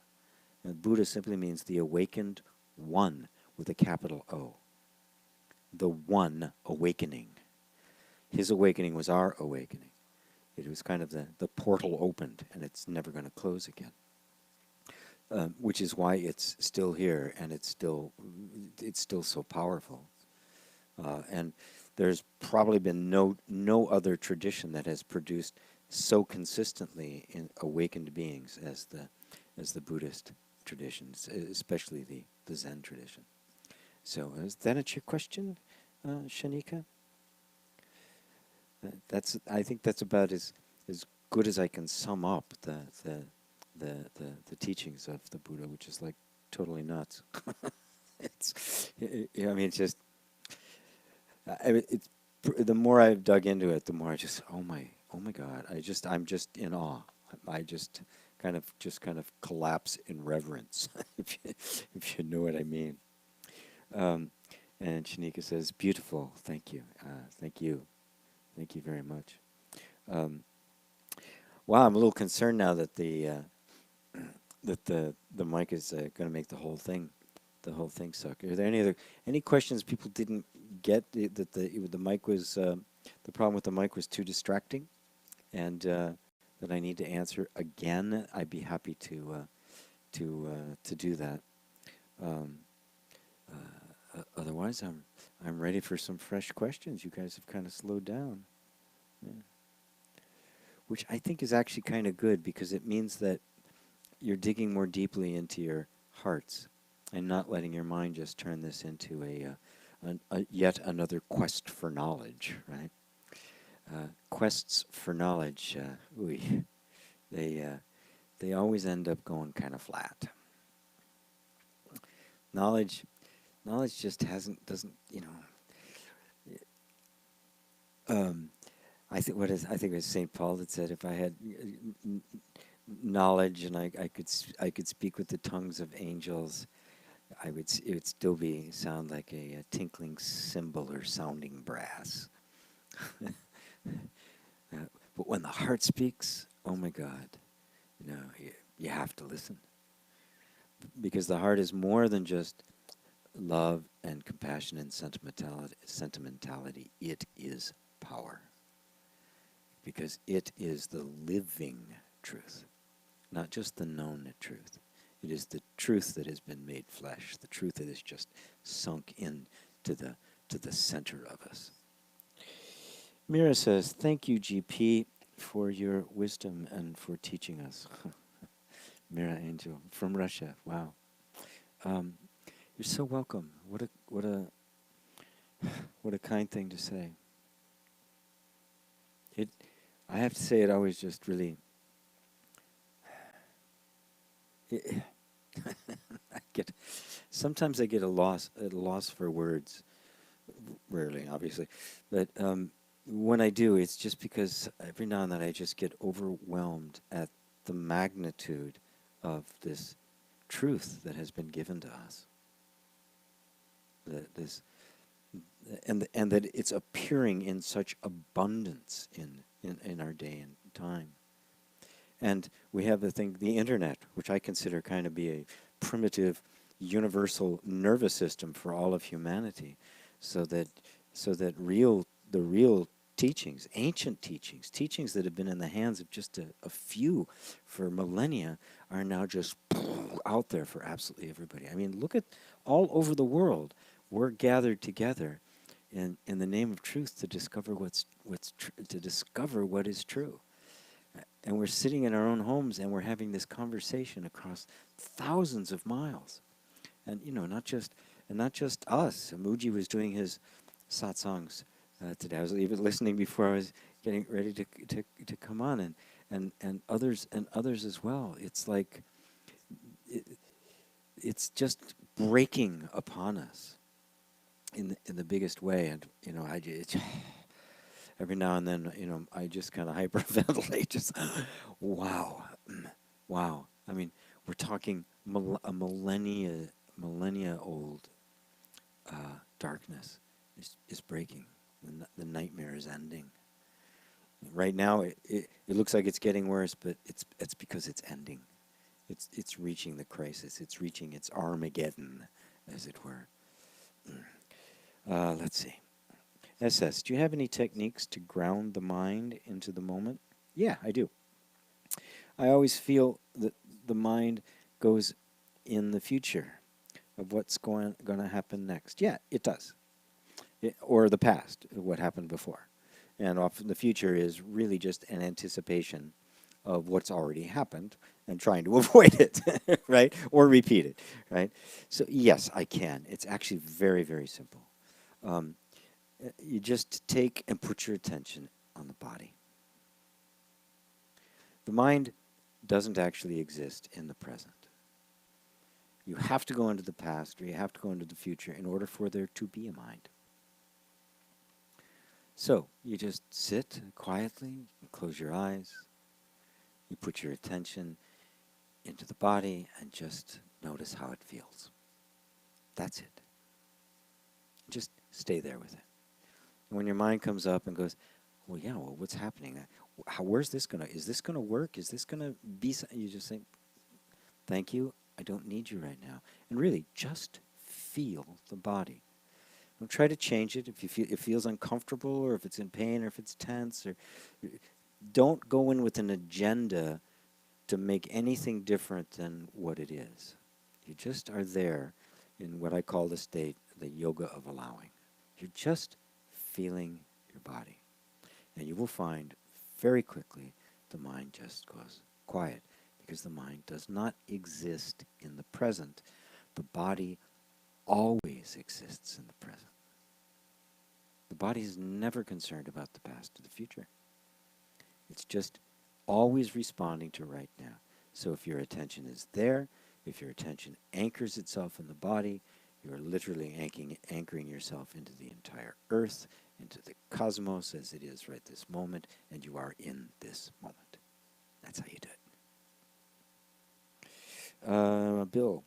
And Buddha simply means the awakened one with a capital O. The one awakening. His awakening was our awakening. It was kind of the portal opened, and it's never going to close again. Which is why it's still here, and it's still so powerful. And there's probably been no other tradition that has produced so consistently in awakened beings as the Buddhist traditions, especially the Zen tradition. So is that your question, Shanika? I think that's about as good as I can sum up the teachings of the Buddha, which is like totally nuts. I mean, it's just, the more I've dug into it, the more I just, oh my God, I'm just in awe. I just kind of collapse in reverence, if you know what I mean. And Shanika says, beautiful, thank you, thank you very much. Wow, I'm a little concerned now that the mic is going to make the whole thing suck. Are there any questions people didn't get? That the mic was the problem with the mic was too distracting, and that I need to answer again? I'd be happy to do that. Otherwise, I'm ready for some fresh questions. You guys have kind of slowed down, yeah. Which I think is actually kind of good, because it means that you're digging more deeply into your hearts and not letting your mind just turn this into a yet another quest for knowledge, right? Quests for knowledge, they always end up going kind of flat. Knowledge just doesn't, I think it was St. Paul that said, if I had knowledge and I could speak with the tongues of angels, it would still sound like a tinkling cymbal or sounding brass. But when the heart speaks, oh my God, you have to listen, because the heart is more than just love and compassion and sentimentality. It is power, because it is the living truth, not just the known truth. It is the truth that has been made flesh, the truth that is just sunk in to the center of us. Mira says, thank you, GP, for your wisdom and for teaching us. Mira Angel from Russia. Wow. You're so welcome. What a kind thing to say. I have to say, it always just really sometimes I get at a loss for words. Rarely, obviously, but when I do, it's just because every now and then I just get overwhelmed at the magnitude of this truth that has been given to us. And that it's appearing in such abundance in our day and time. And we have the internet, which I consider kind of be a primitive, universal nervous system for all of humanity, so that the real teachings, ancient teachings that have been in the hands of just a few for millennia, are now just out there for absolutely everybody. I mean, look at all over the world. We're gathered together in the name of truth to discover what is true. And we're sitting in our own homes and we're having this conversation across thousands of miles. And not just us. Muji was doing his satsangs today. I was even listening before I was getting ready to come on, and others as well. It's like it's just breaking upon us in the biggest way. And every now and then, I just kind of hyperventilate. Just wow. I mean, we're talking a millennia old darkness is breaking. The nightmare is ending. Right now, it looks like it's getting worse, but it's because it's ending. It's reaching the crisis. It's reaching its Armageddon, as it were. Let's see. SS, do you have any techniques to ground the mind into the moment? Yeah, I do. I always feel that the mind goes in the future of what's going to happen next. Yeah, it does. Or the past, what happened before. And often the future is really just an anticipation of what's already happened and trying to avoid it, right? Or repeat it, right? So yes, I can. It's actually very, very simple. You just take and put your attention on the body. The mind doesn't actually exist in the present. You have to go into the past or you have to go into the future in order for there to be a mind. So you just sit quietly, close your eyes, you put your attention into the body and just notice how it feels. That's it. Just stay there with it. And when your mind comes up and goes, well, yeah, well, what's happening? Where's this going to, is this going to work? Is this going to be, you just think, thank you, I don't need you right now. And really, just feel the body. Don't try to change it if you feel it feels uncomfortable or if it's in pain or if it's tense. Or don't go in with an agenda to make anything different than what it is. You just are there in what I call the state, the yoga of allowing. You're just feeling your body. And you will find very quickly the mind just goes quiet because the mind does not exist in the present. The body always exists in the present. The body is never concerned about the past or the future. It's just always responding to right now. So if your attention is there, if your attention anchors itself in the body, you are literally anchoring yourself into the entire earth, into the cosmos as it is right this moment, and you are in this moment. That's how you do it. Bill,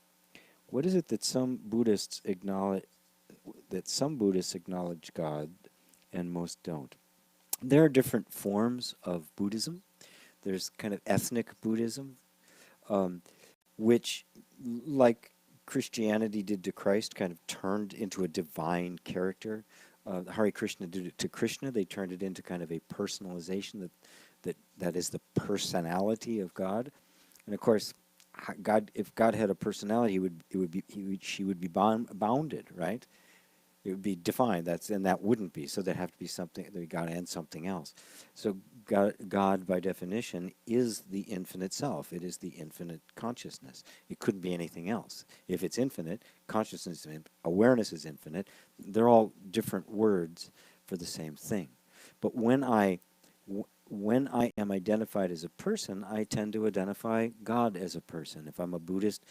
what is it that some Buddhists acknowledge God and most don't? There are different forms of Buddhism. There's kind of ethnic Buddhism, which, like Christianity did to Christ, kind of turned into a divine character. Hare Krishna did it to Krishna. They turned it into kind of a personalization that is the personality of God. And of course, God, if God had a personality, she would be bounded, right? It would be defined. And that wouldn't be. So there'd have to be something, God and something else. So God, by definition, is the infinite self. It is the infinite consciousness. It couldn't be anything else. If it's infinite, consciousness, awareness is infinite. They're all different words for the same thing. But when I am identified as a person, I tend to identify God as a person. If I'm a Buddhist,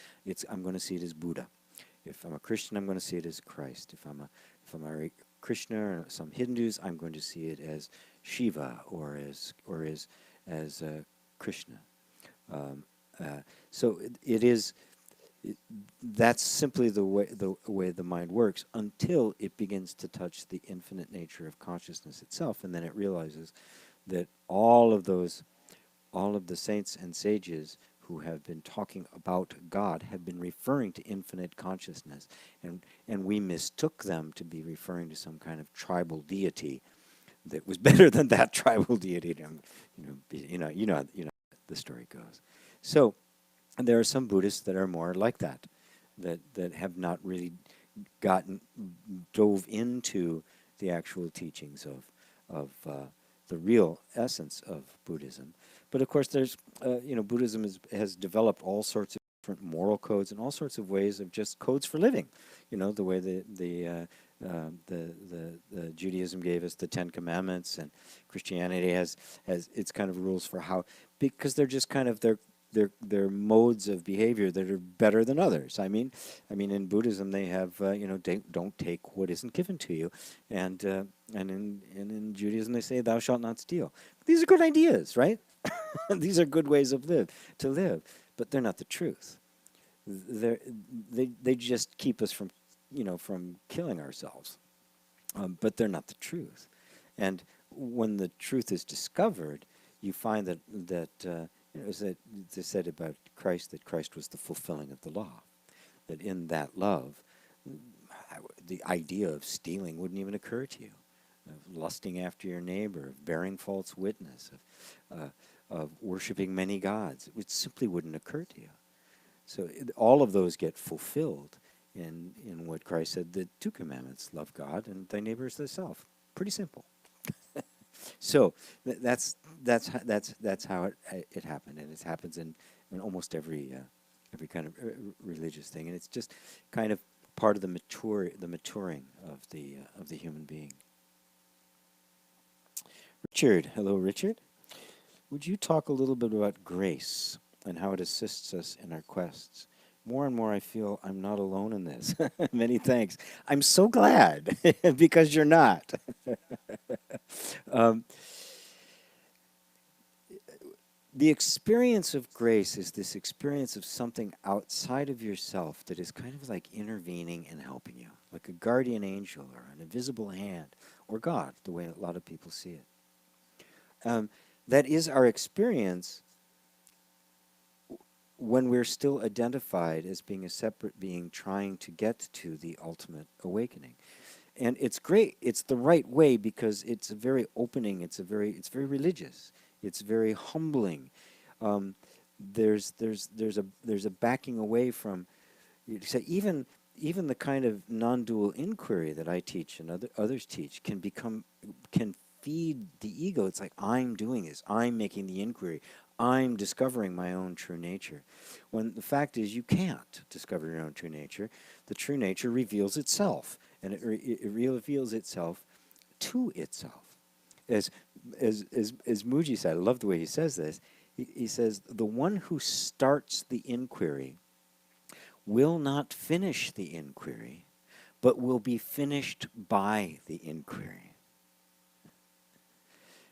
I'm going to see it as Buddha. If I'm a Christian, I'm going to see it as Christ. If I'm a Krishna or some Hindus, I'm going to see it as Shiva or as Krishna. So that's simply the way the mind works until it begins to touch the infinite nature of consciousness itself, and then it realizes that all of the saints and sages who have been talking about God have been referring to infinite consciousness, and we mistook them to be referring to some kind of tribal deity that was better than that tribal deity. You know the story goes. So there are some Buddhists that are more like that have not really dove into the actual teachings of the real essence of Buddhism. But of course, there's Buddhism has developed all sorts of different moral codes and all sorts of ways of just codes for living. The way the Judaism gave us the Ten Commandments, and Christianity has its kind of rules for how, because they're just kind of their modes of behavior that are better than others. I mean, in Buddhism they have don't take what isn't given to you, and in Judaism they say thou shalt not steal. These are good ideas, right? These are good ways to live, but they're not the truth. They just keep us from killing ourselves, but they're not the truth. And when the truth is discovered, you find that as it said about Christ, that Christ was the fulfilling of the law. That in that love, the idea of stealing wouldn't even occur to you, of lusting after your neighbor, of bearing false witness, of worshiping many gods. It simply wouldn't occur to you. So all of those get fulfilled in what Christ said, the two commandments: love God and thy neighbor as thyself. Pretty simple. So that's how it happened, and it happens in almost every kind of religious thing, and it's just kind of part of the maturing of the human being. Richard, hello, Richard. Would you talk a little bit about grace and how it assists us in our quests? More and more I feel I'm not alone in this. Many thanks. I'm so glad, because you're not. The experience of grace is this experience of something outside of yourself that is kind of like intervening and helping you, like a guardian angel or an invisible hand, or God, the way a lot of people see it. That is our experience when we're still identified as being a separate being trying to get to the ultimate awakening. And it's great. It's the right way, because it's a very opening. It's very religious. It's very humbling. There's a backing away from. So even the kind of non-dual inquiry that I teach and others teach can feed the ego. It's like, I'm doing this. I'm making the inquiry. I'm discovering my own true nature. When the fact is, you can't discover your own true nature. The true nature reveals itself, and it reveals itself to itself. As Muji said, I love the way he says this. He says, the one who starts the inquiry will not finish the inquiry, but will be finished by the inquiry.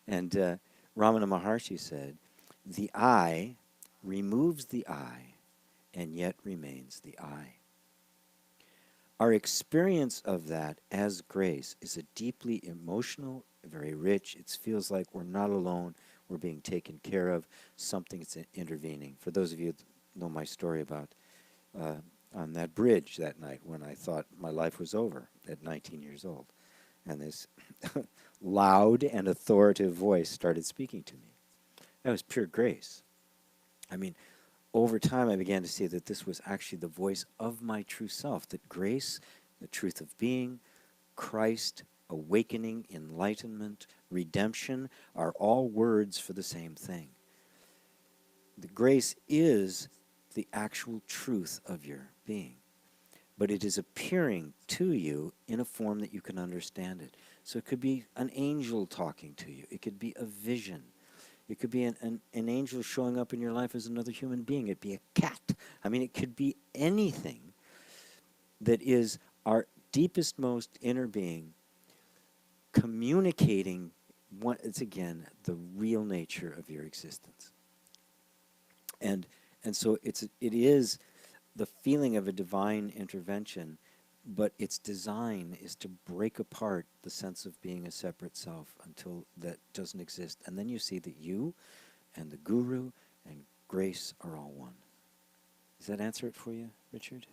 And Ramana Maharshi said, the I removes the I, and yet remains the I. Our experience of that as grace is a deeply emotional, very rich. It feels like we're not alone. We're being taken care of. Something's intervening. For those of you that know my story about on that bridge that night when I thought my life was over at 19 years old, and this loud and authoritative voice started speaking to me. That was pure grace. I mean, over time I began to see that this was actually the voice of my true self, that grace, the truth of being, Christ, awakening, enlightenment, redemption are all words for the same thing. The grace is the actual truth of your being, but it is appearing to you in a form that you can understand it. So it could be an angel talking to you. It could be a vision. It could be an angel showing up in your life as another human being. It'd be a cat. I mean, it could be anything that is our deepest, most inner being communicating it's again the real nature of your existence. And so it is the feeling of a divine intervention, but its design is to break apart the sense of being a separate self until that doesn't exist. And then you see that you and the guru and grace are all one. Does that answer it for you, Richard?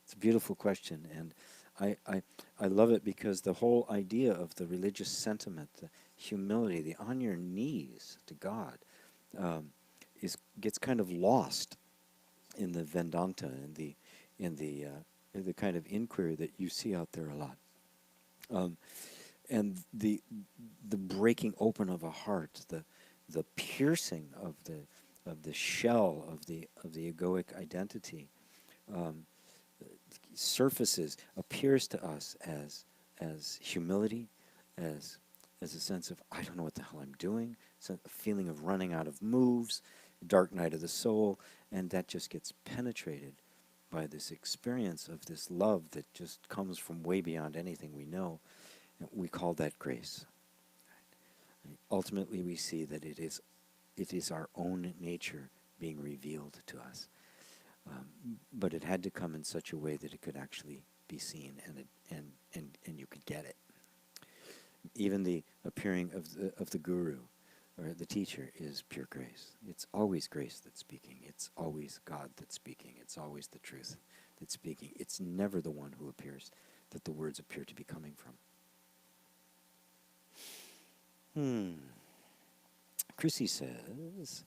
It's a beautiful question, and I love it because the whole idea of the religious sentiment, the humility, the on your knees to God, gets kind of lost in the Vedanta and in the kind of inquiry that you see out there a lot, and the breaking open of a heart, the piercing of the shell of the egoic identity, surfaces, appears to us as humility, as a sense of, I don't know what the hell I'm doing, a feeling of running out of moves, dark night of the soul, and that just gets penetrated by this experience of this love that just comes from way beyond anything we know. And we call that grace. Ultimately, we see that it is our own nature being revealed to us. But it had to come in such a way that it could actually be seen and you could get it. Even the appearing of the guru or the teacher is pure grace. It's always grace that's speaking. It's always God that's speaking. It's always the truth that's speaking. It's never the one who appears, that the words appear to be coming from. Chrissy says,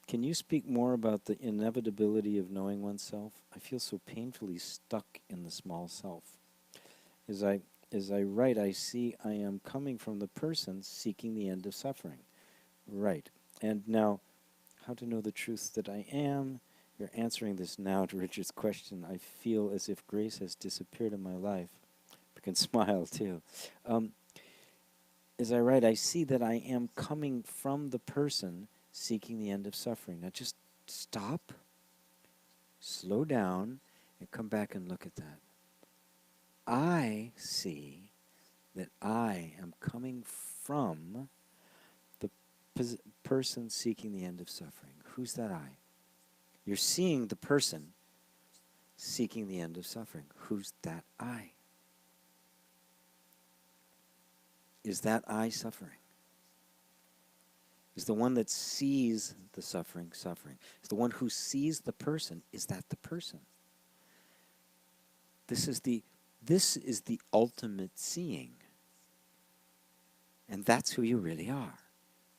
can you speak more about the inevitability of knowing oneself? I feel so painfully stuck in the small self. As I write, I see I am coming from the person seeking the end of suffering. Right. And now, how to know the truth that I am? You're answering this now to Richard's question. I feel as if grace has disappeared in my life. I can smile too. As I write, I see that I am coming from the person seeking the end of suffering. Now just stop, slow down, and come back and look at that. I see that I am coming from the person seeking the end of suffering. Who's that I? You're seeing the person seeking the end of suffering. Who's that I? Is that I suffering? Is the one that sees the suffering suffering? Is the one who sees the person, is that the person? This is the ultimate seeing. And that's who you really are.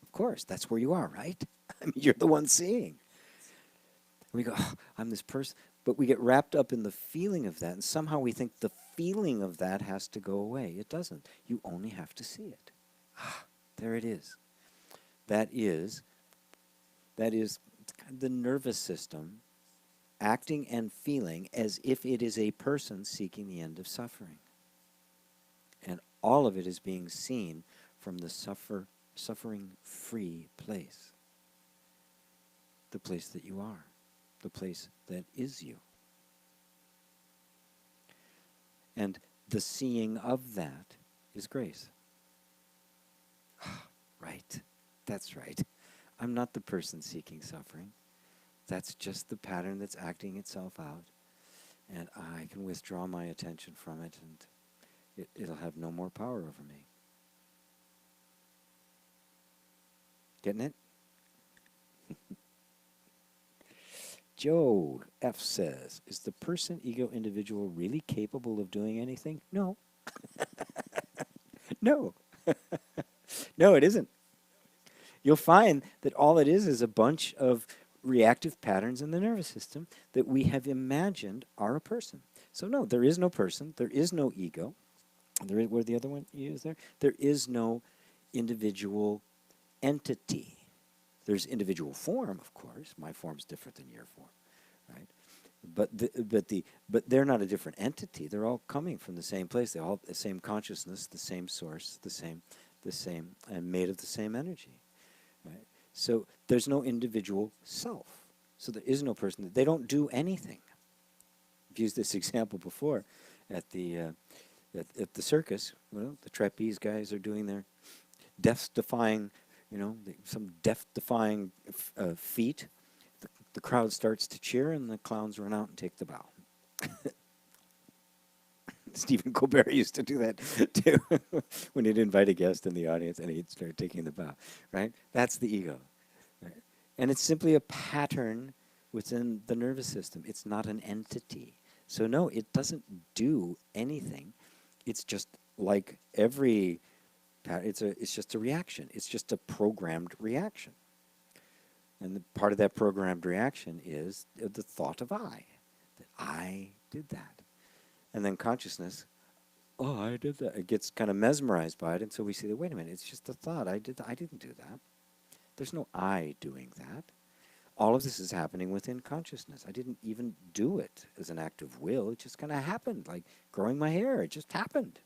Of course, that's where you are, right? I mean, you're the one seeing. We go, oh, I'm this person. But we get wrapped up in the feeling of that, and somehow we think the feeling of that has to go away. It doesn't. You only have to see it. Ah, there it is. That is the nervous system acting and feeling as if it is a person seeking the end of suffering. And all of it is being seen from the suffering-free place. The place that you are. The place that is you. And the seeing of that is grace. Right. That's right. I'm not the person seeking suffering. That's just the pattern that's acting itself out. And I can withdraw my attention from it, and it'll have no more power over me. Getting it? Joe F. says, is the person, ego, individual really capable of doing anything? No. No. No, it isn't. You'll find that all it is a bunch of reactive patterns in the nervous system that we have imagined are a person. So no, there is no person. There is no ego. Where the other one you used there? There is no individual entity. There's individual form, of course. My form's different than your form, right? But they're not a different entity. They're all coming from the same place. They all have the same consciousness, the same source, the same, and made of the same energy, right? So there's no individual self. So there is no person. They don't do anything. I've used this example before at the circus. Well, the trapeze guys are doing their death-defying, some death-defying feat. The crowd starts to cheer, and the clowns run out and take the bow. Stephen Colbert used to do that too, when he'd invite a guest in the audience, and he'd start taking the bow. Right? That's the ego, right? And it's simply a pattern within the nervous system. It's not an entity. So no, it doesn't do anything. It's just like every. It's just a reaction. It's just a programmed reaction. And the part of that programmed reaction is the thought of I, that I did that. And then consciousness, oh, I did that. It gets kind of mesmerized by it, and so we see that, wait a minute, it's just a thought. I didn't do that. There's no I doing that. All of this is happening within consciousness. I didn't even do it as an act of will. It just kind of happened, like growing my hair. It just happened.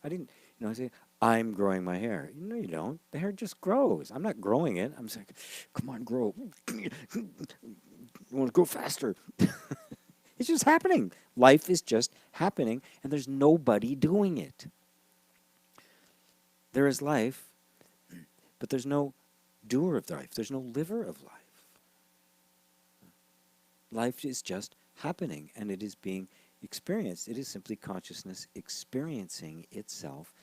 I didn't, I say, I'm growing my hair. No, you don't. The hair just grows. I'm not growing it. I'm saying, come on, grow. You want to grow faster. It's just happening. Life is just happening, and there's nobody doing it. There is life, but there's no doer of life. There's no liver of life. Life is just happening, and it is being experienced. It is simply consciousness experiencing itself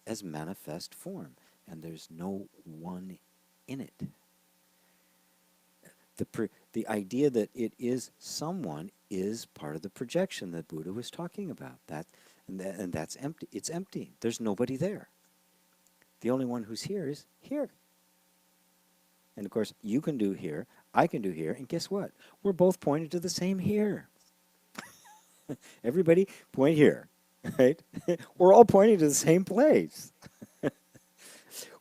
as manifest form, and there's no one in it. The idea that it is someone is part of the projection that Buddha was talking about. And that's empty. It's empty. There's nobody there. The only one who's here is here. And of course, you can do here, I can do here, and guess what? We're both pointed to the same here. Everybody point here, right? We're all pointing to the same place.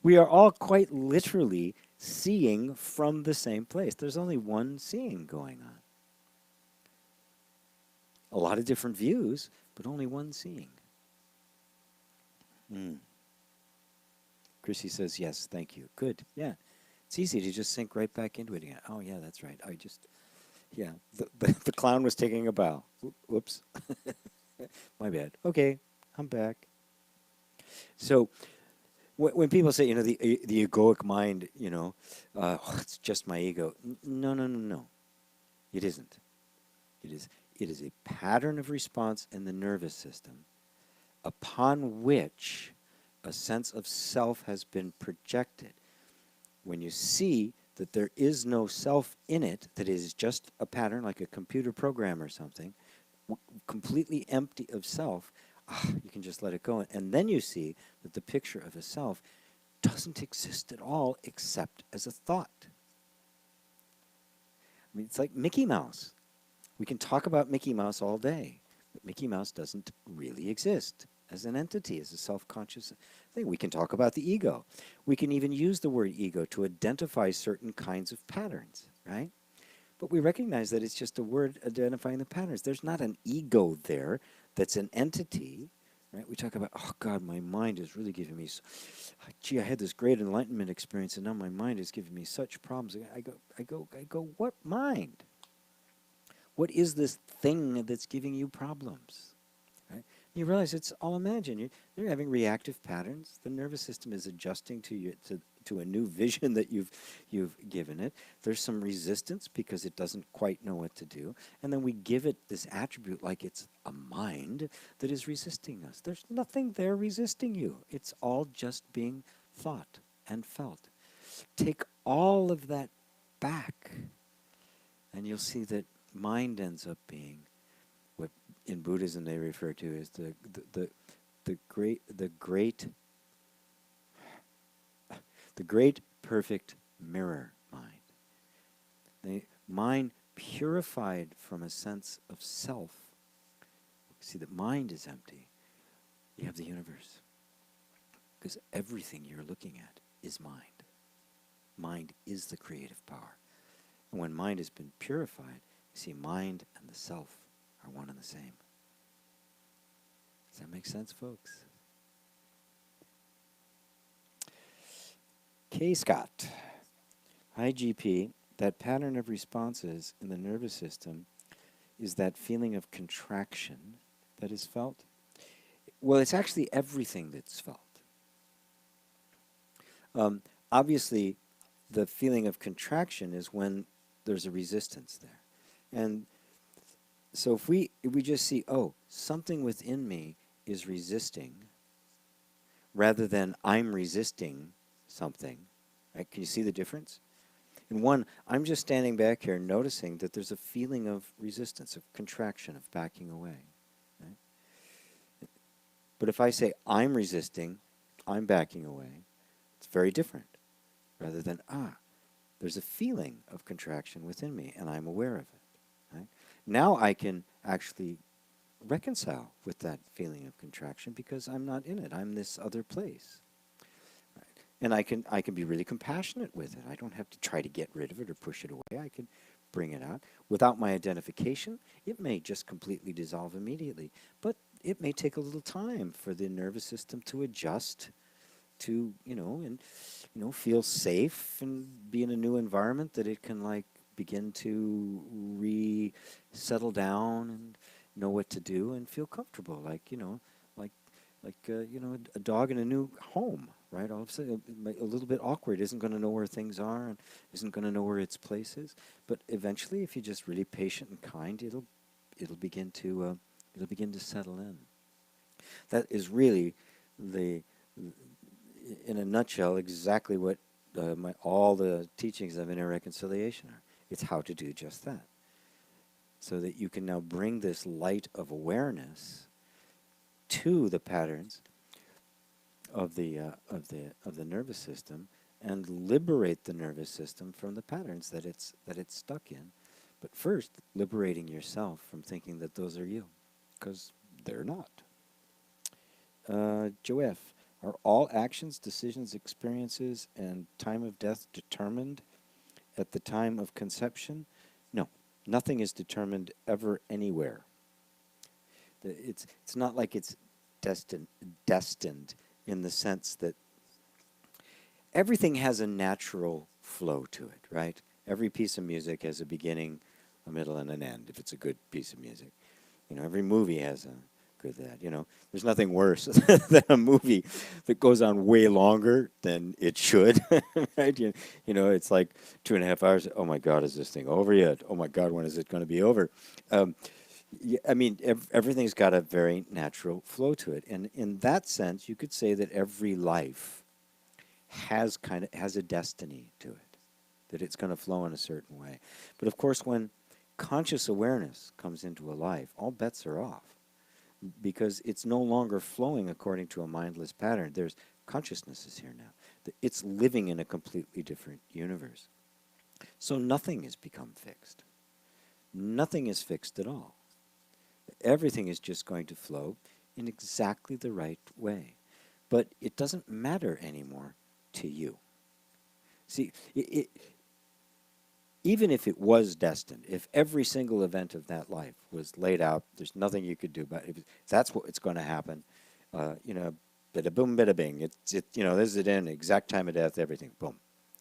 We are all quite literally seeing from the same place. There's only one seeing going on. A lot of different views, but only one seeing. Chrissy says, yes, thank you. Good, yeah. It's easy to just sink right back into it again. Oh, yeah, that's right. The clown was taking a bow. Whoops. My bad. Okay, I'm back. So when people say, the egoic mind, it's just my ego. No. It isn't. It is a pattern of response in the nervous system upon which a sense of self has been projected. When you see that there is no self in it, that it is just a pattern like a computer program or something, completely empty of self, you can just let it go. And then you see that the picture of a self doesn't exist at all except as a thought. I mean, it's like Mickey Mouse. We can talk about Mickey Mouse all day, but Mickey Mouse doesn't really exist as an entity, as a self-conscious thing. We can talk about the ego. We can even use the word ego to identify certain kinds of patterns, right? But we recognize that it's just a word identifying the patterns. There's not an ego there that's an entity, right? We talk about, oh God, my mind is really giving me, gee, I had this great enlightenment experience and now my mind is giving me such problems. I go, what mind? What is this thing that's giving you problems? Right? You realize it's all imagined. You're having reactive patterns. The nervous system is adjusting to a new vision that you've given it. There's some resistance because it doesn't quite know what to do. And then we give it this attribute like it's a mind that is resisting us. There's nothing there resisting you. It's all just being thought and felt. Take all of that back, and you'll see that mind ends up being what in Buddhism they refer to as the great perfect mirror mind. The mind purified from a sense of self. See, that mind is empty. You have the universe. Because everything you're looking at is mind. Mind is the creative power. And when mind has been purified, you see mind and the self are one and the same. Does that make sense, folks? K. Scott. Hi, GP. That pattern of responses in the nervous system is that feeling of contraction that is felt. Well, it's actually everything that's felt. Obviously, the feeling of contraction is when there's a resistance there. And so if we just see, oh, something within me is resisting, rather than I'm resisting something, right? Can you see the difference? In one, I'm just standing back here noticing that there's a feeling of resistance, of contraction, of backing away. Right? But if I say I'm resisting, I'm backing away, it's very different. Rather than, there's a feeling of contraction within me and I'm aware of it. Right? Now I can actually reconcile with that feeling of contraction because I'm not in it. I'm this other place. Right? And I can be really compassionate with it. I don't have to try to get rid of it or push it away. I can bring it out. Without my identification, it may just completely dissolve immediately. But it may take a little time for the nervous system to adjust to, feel safe and be in a new environment that it can begin to settle down and know what to do and feel comfortable, a dog in a new home, right? All of a sudden, a little bit awkward, isn't going to know where things are and isn't going to know where its place is. But eventually, if you're just really patient and kind, it'll begin to settle in. That is really the in a nutshell, exactly what all the teachings of inner reconciliation are. It's how to do just that, so that you can now bring this light of awareness to the patterns of the nervous system, and liberate the nervous system from the patterns that it's stuck in. But first, liberating yourself from thinking that those are you, because they're not. Joe F., are all actions, decisions, experiences, and time of death determined at the time of conception? No, nothing is determined ever anywhere. It's not like it's destined in the sense that everything has a natural flow to it, right? Every piece of music has a beginning, a middle, and an end, if it's a good piece of music. You know, every movie has a good that. You know, there's nothing worse than a movie that goes on way longer than it should, right? You know, it's like 2.5 hours. Oh my God, is this thing over yet? Oh my God, when is it going to be over? I mean, everything's got a very natural flow to it, and in that sense, you could say that every life has a destiny to it, that it's going to flow in a certain way. But of course, when conscious awareness comes into a life, all bets are off, because it's no longer flowing according to a mindless pattern. There's consciousness is here now. It's living in a completely different universe. So nothing has become fixed. Nothing is fixed at all. Everything is just going to flow in exactly the right way. But it doesn't matter anymore to you. See, even if it was destined, if every single event of that life was laid out, there's nothing you could do about it. If that's what it's going to happen, you know, bada boom, bada bing. You know, this is it in, exact time of death, everything, boom,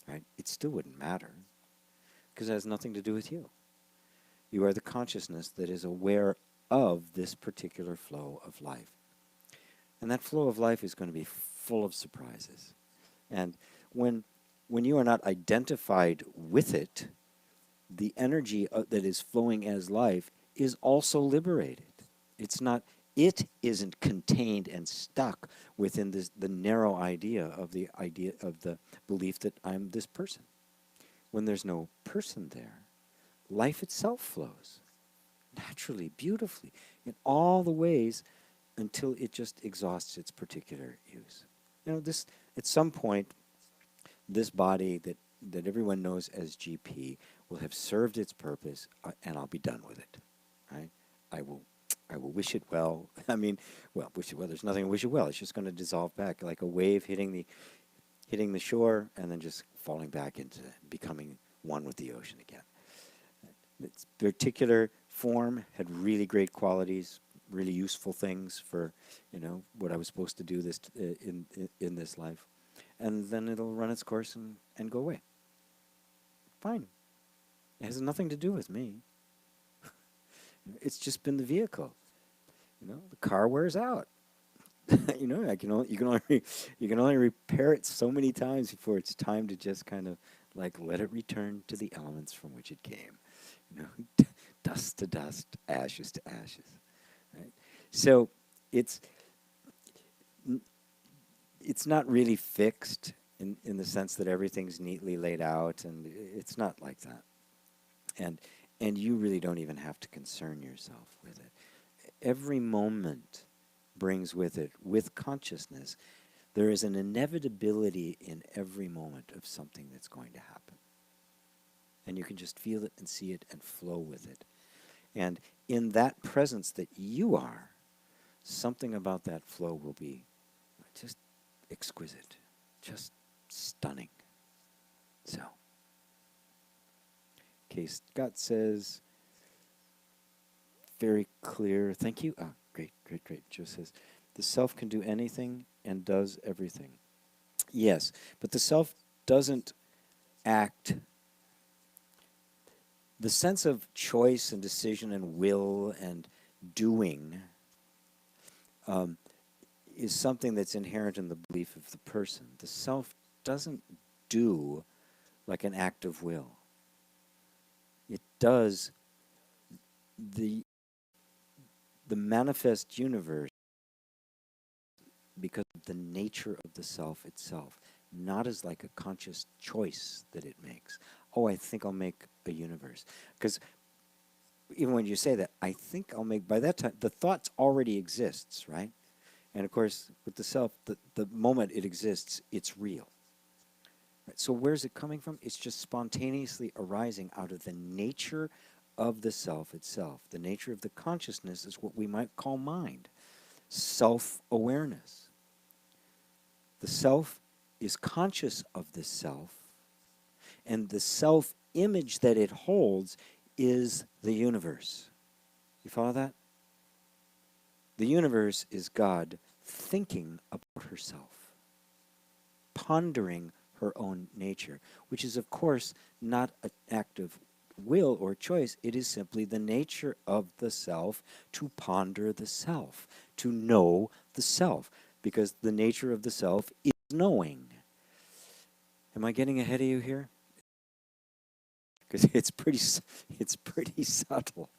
right? It still wouldn't matter, because it has nothing to do with you. You are the consciousness that is aware of this particular flow of life. And that flow of life is going to be full of surprises. And when you are not identified with it, the energy that is flowing as life is also liberated. It isn't contained and stuck within the narrow idea of the belief that I'm this person. When there's no person there, life itself flows naturally, beautifully, in all the ways, until it just exhausts its particular use. You know, this, at some point, this body that everyone knows as GP will have served its purpose, and I'll be done with it. Right? I will wish it well. I mean, well, wish it well. There's nothing to wish it well. It's just going to dissolve back like a wave hitting the shore, and then just falling back into becoming one with the ocean again. Its particular form had really great qualities, really useful things for, you know, what I was supposed to do this in this life, and then it'll run its course and go away. Fine. It has nothing to do with me. It's just been the vehicle. You know, the car wears out. You know, you can only repair it so many times before it's time to just kind of like let it return to the elements from which it came. You know, dust to dust, ashes to ashes. Right? So it's not really fixed in the sense that everything's neatly laid out, and it's not like that. And you really don't even have to concern yourself with it. Every moment brings with it, with consciousness, there is an inevitability in every moment of something that's going to happen. And you can just feel it and see it and flow with it. And in that presence that you are, something about that flow will be just exquisite, just stunning. So, okay, Scott says, very clear, thank you. Ah, great. Joe says, the self can do anything and does everything. Yes, but the self doesn't act. The sense of choice and decision and will and doing is something that's inherent in the belief of the person. The self doesn't do like an act of will. It does the manifest universe because of the nature of the self itself, not as like a conscious choice that it makes. Oh, I think I'll make a universe. Because even when you say that, I think I'll make, by that time, the thought already exists, right? And of course, with the self, the moment it exists, it's real. Right? So where's it coming from? It's just spontaneously arising out of the nature of the self itself. The nature of the consciousness is what we might call mind, self-awareness. The self is conscious of the self, and the self-image that it holds is the universe. You follow that? The universe is God thinking about herself, pondering her own nature, which is, of course, not an act of will or choice. It is simply the nature of the self to ponder the self, to know the self, because the nature of the self is knowing. Am I getting ahead of you here? Because it's pretty subtle.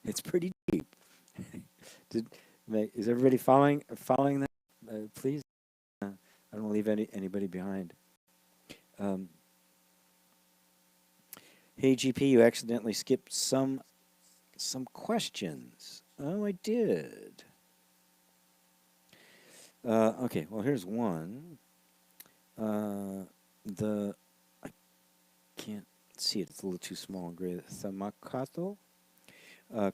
It's pretty deep. Is everybody following that? Please, I don't want to leave anybody behind. Hey GP, you accidentally skipped some questions. Oh, I did. Okay, well here's one. I can't see it. It's a little too small. Great. Samakato.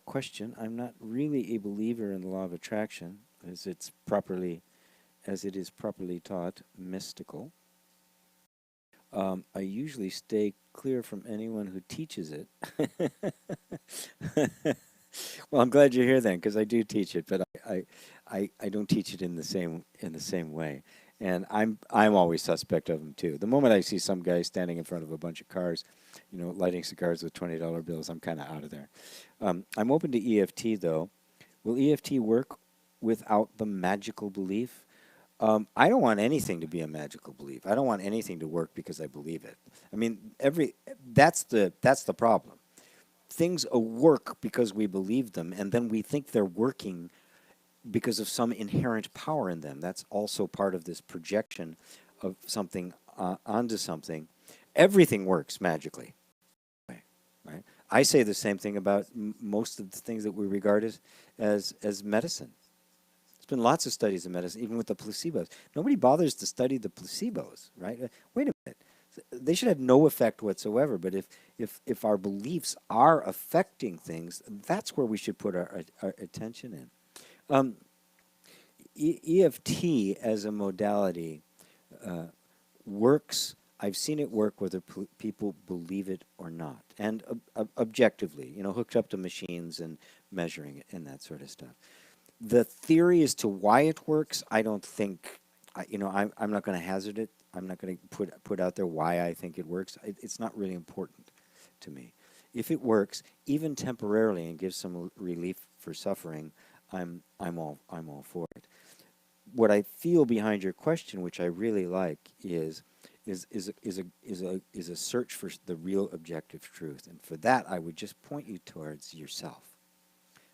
Question. I'm not really a believer in the law of attraction as it is properly taught, mystical. I usually stay clear from anyone who teaches it. Well, I'm glad you're here then, because I do teach it, but I don't teach it in the same way. And I'm always suspect of them too. The moment I see some guy standing in front of a bunch of cars, you know, lighting cigars with $20 bills, I'm kind of out of there. I'm open to EFT though. Will EFT work without the magical belief? I don't want anything to be a magical belief. I don't want anything to work because I believe it. I mean, that's the problem. Things work because we believe them, and then we think they're working because of some inherent power in them. That's also part of this projection of something onto something. Everything works magically, right? I say the same thing about most of the things that we regard as medicine. There's been lots of studies of medicine, even with the placebos. Nobody bothers to study the placebos, right? Wait a minute. They should have no effect whatsoever, but if our beliefs are affecting things, that's where we should put our attention in. EFT as a modality works. I've seen it work whether people believe it or not, and objectively, you know, hooked up to machines and measuring it and that sort of stuff. The theory as to why it works, I don't think, you know, I'm not going to hazard it. I'm not going to put out there why I think it works. It's not really important to me. If it works, even temporarily, and gives some relief for suffering, I'm all for it. What I feel behind your question, which I really like, is a search for the real objective truth, and for that I would just point you towards yourself,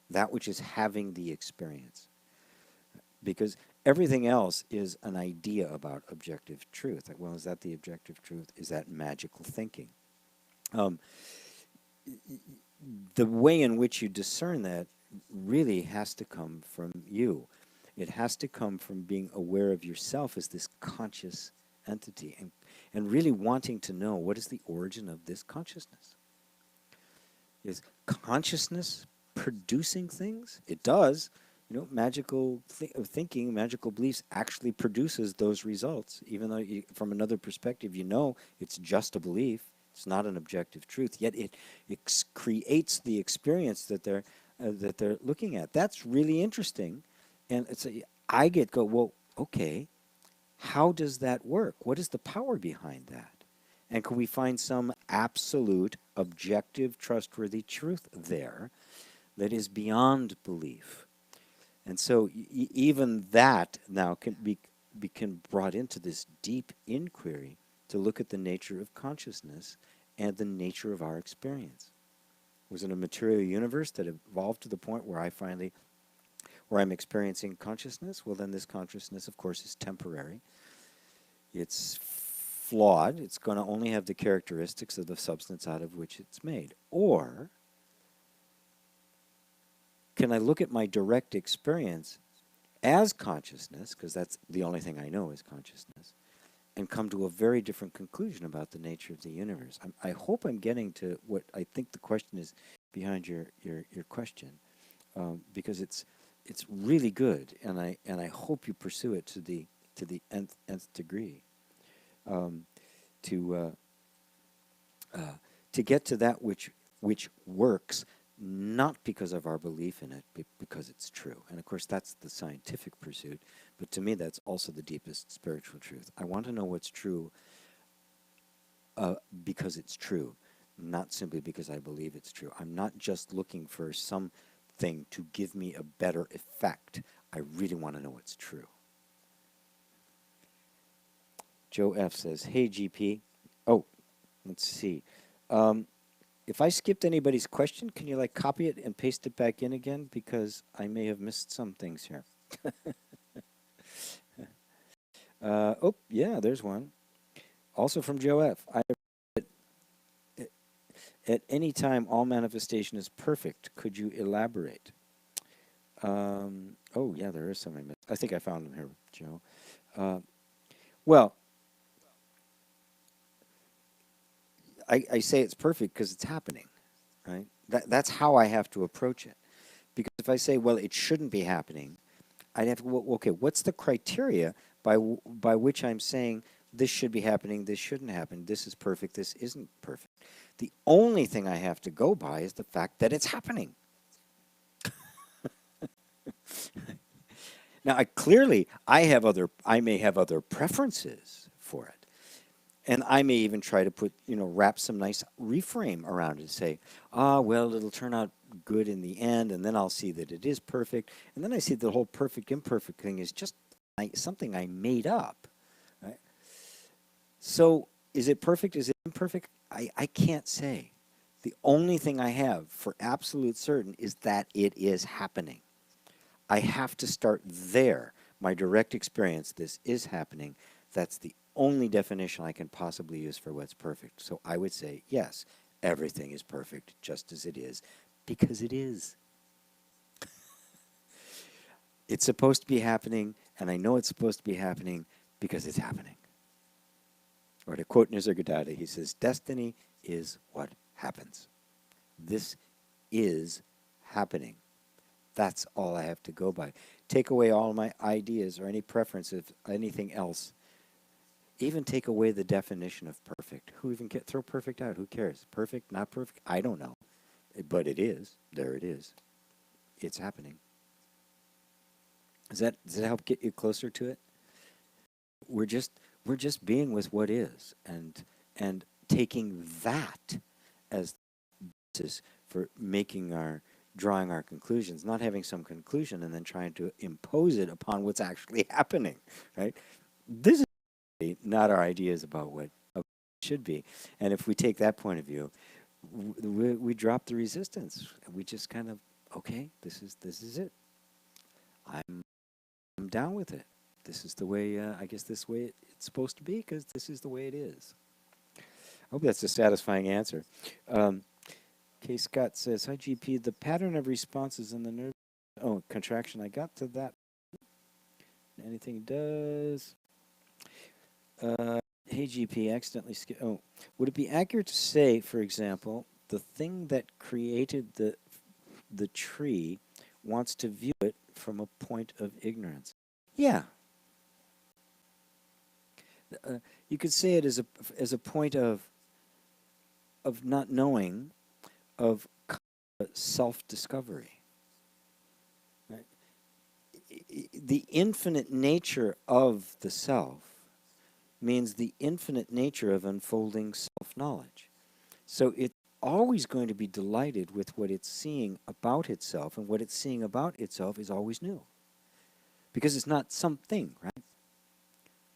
that which is having the experience, because everything else is an idea about objective truth. Like, well, is that the objective truth? Is that magical thinking? The way in which you discern that really has to come from you. It has to come from being aware of yourself as this conscious entity, and really wanting to know what is the origin of this consciousness. Is consciousness producing things? It does. You know, magical thinking, magical beliefs actually produces those results, even though from another perspective, you know, it's just a belief. It's not an objective truth, yet it creates the experience that they're looking at. That's really interesting. And I go, well, okay, how does that work? What is the power behind that? And can we find some absolute, objective, trustworthy truth there that is beyond belief? And so even that now can be brought into this deep inquiry to look at the nature of consciousness and the nature of our experience. Was it a material universe that evolved to the point where or I'm experiencing consciousness, well then this consciousness, of course, is temporary. It's flawed. It's going to only have the characteristics of the substance out of which it's made. Or can I look at my direct experience as consciousness, because that's the only thing I know is consciousness, and come to a very different conclusion about the nature of the universe? I hope I'm getting to what I think the question is behind your question, because it's really good, and I hope you pursue it to the nth degree, to get to that which works, not because of our belief in it, but because it's true. And of course, that's the scientific pursuit. But to me, that's also the deepest spiritual truth. I want to know what's true because it's true, not simply because I believe it's true. I'm not just looking for something to give me a better effect. I really want to know what's true. Joe F. says, hey, GP. Oh, let's see. If I skipped anybody's question, can you like copy it and paste it back in again? Because I may have missed some things here. Oh, yeah, there's one. Also from Joe F. At any time, all manifestation is perfect. Could you elaborate? Oh, yeah, there is some I missed. I think I found them here, Joe. Well, I say it's perfect because it's happening, right? That's how I have to approach it. Because if I say, well, it shouldn't be happening, I'd have to, well, okay, what's the criteria by which I'm saying this should be happening, this shouldn't happen, this is perfect, this isn't perfect? The only thing I have to go by is the fact that it's happening. Now, I may have other preferences for it. And I may even try to wrap some nice reframe around it and say, well, it'll turn out good in the end, and then I'll see that it is perfect. And then I see the whole perfect, imperfect thing is just something I made up. Right? So is it perfect? Is it imperfect? I can't say. The only thing I have for absolute certain is that it is happening. I have to start there. My direct experience, this is happening. That's the only definition I can possibly use for what's perfect. So I would say, yes, everything is perfect just as it is, because it is. It's supposed to be happening, and I know it's supposed to be happening because it's happening. Or to quote Nisargadatta, he says, destiny is what happens. This is happening. That's all I have to go by. Take away all my ideas or any preference of anything else. Even take away the definition of perfect. Who even throw perfect out? Who cares? Perfect, not perfect? I don't know. But it is. There it is. It's happening. Does that help get you closer to it? We're just being with what is, and taking that as the basis for drawing our conclusions, not having some conclusion and then trying to impose it upon what's actually happening, right? This is not our ideas about what it should be. And if we take that point of view, we drop the resistance. We just kind of, okay, this is it. I'm down with it. This is the way, I guess this way it's supposed to be, because this is the way it is. I hope that's a satisfying answer. K. Scott says, hi, GP, the pattern of responses in the nerve... Oh, contraction, I got to that. Anything does... hey, GP, accidentally skip... Oh, would it be accurate to say, for example, the thing that created the tree wants to view it from a point of ignorance? Yeah. You could say it as a point of not knowing, of self-discovery. Right? The infinite nature of the self means the infinite nature of unfolding self-knowledge. So it's always going to be delighted with what it's seeing about itself, and what it's seeing about itself is always new. Because it's not something, right?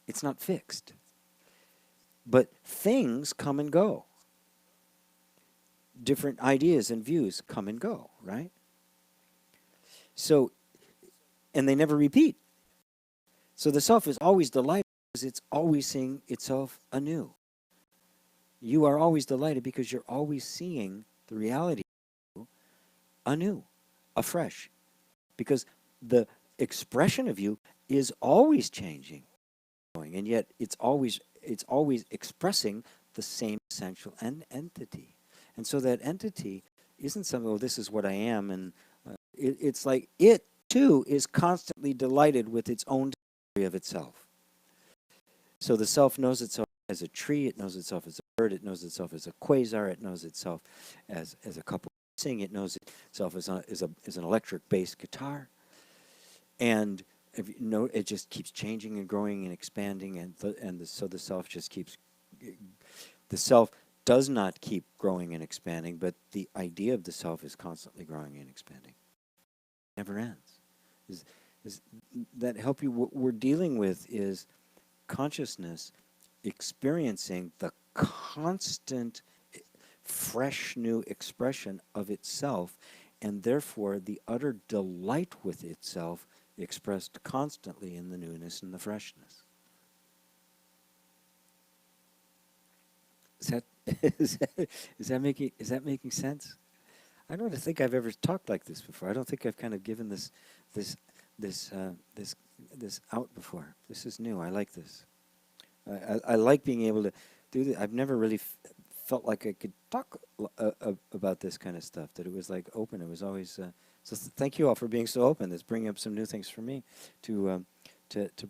It's not fixed. But things come and go. Different ideas and views come and go, right? So and they never repeat. So the self is always delighted because it's always seeing itself anew. You are always delighted because you're always seeing the reality anew, afresh. Because the expression of you is always changing, and yet it's always expressing the same essential entity. And so that entity isn't something, oh, this is what I am, and it's like it too is constantly delighted with its own discovery of itself. So the self knows itself as a tree, it knows itself as a bird, it knows itself as a quasar, it knows itself as a couple sing, it knows itself as an electric bass guitar. And if you know, it just keeps changing and growing and expanding, and so the self just keeps. The self does not keep growing and expanding, but the idea of the self is constantly growing and expanding. Never ends. Is that help you? What we're dealing with is consciousness experiencing the constant, fresh, new expression of itself, and therefore the utter delight with itself expressed constantly in the newness and the freshness. Is that making sense? I don't think I've ever talked like this before. I don't think I've kind of given this out before. This is new. I like this. I like being able to do this. I've never really felt like I could talk about this kind of stuff. That it was like open. It was always. So thank you all for being so open. It's bringing up some new things for me to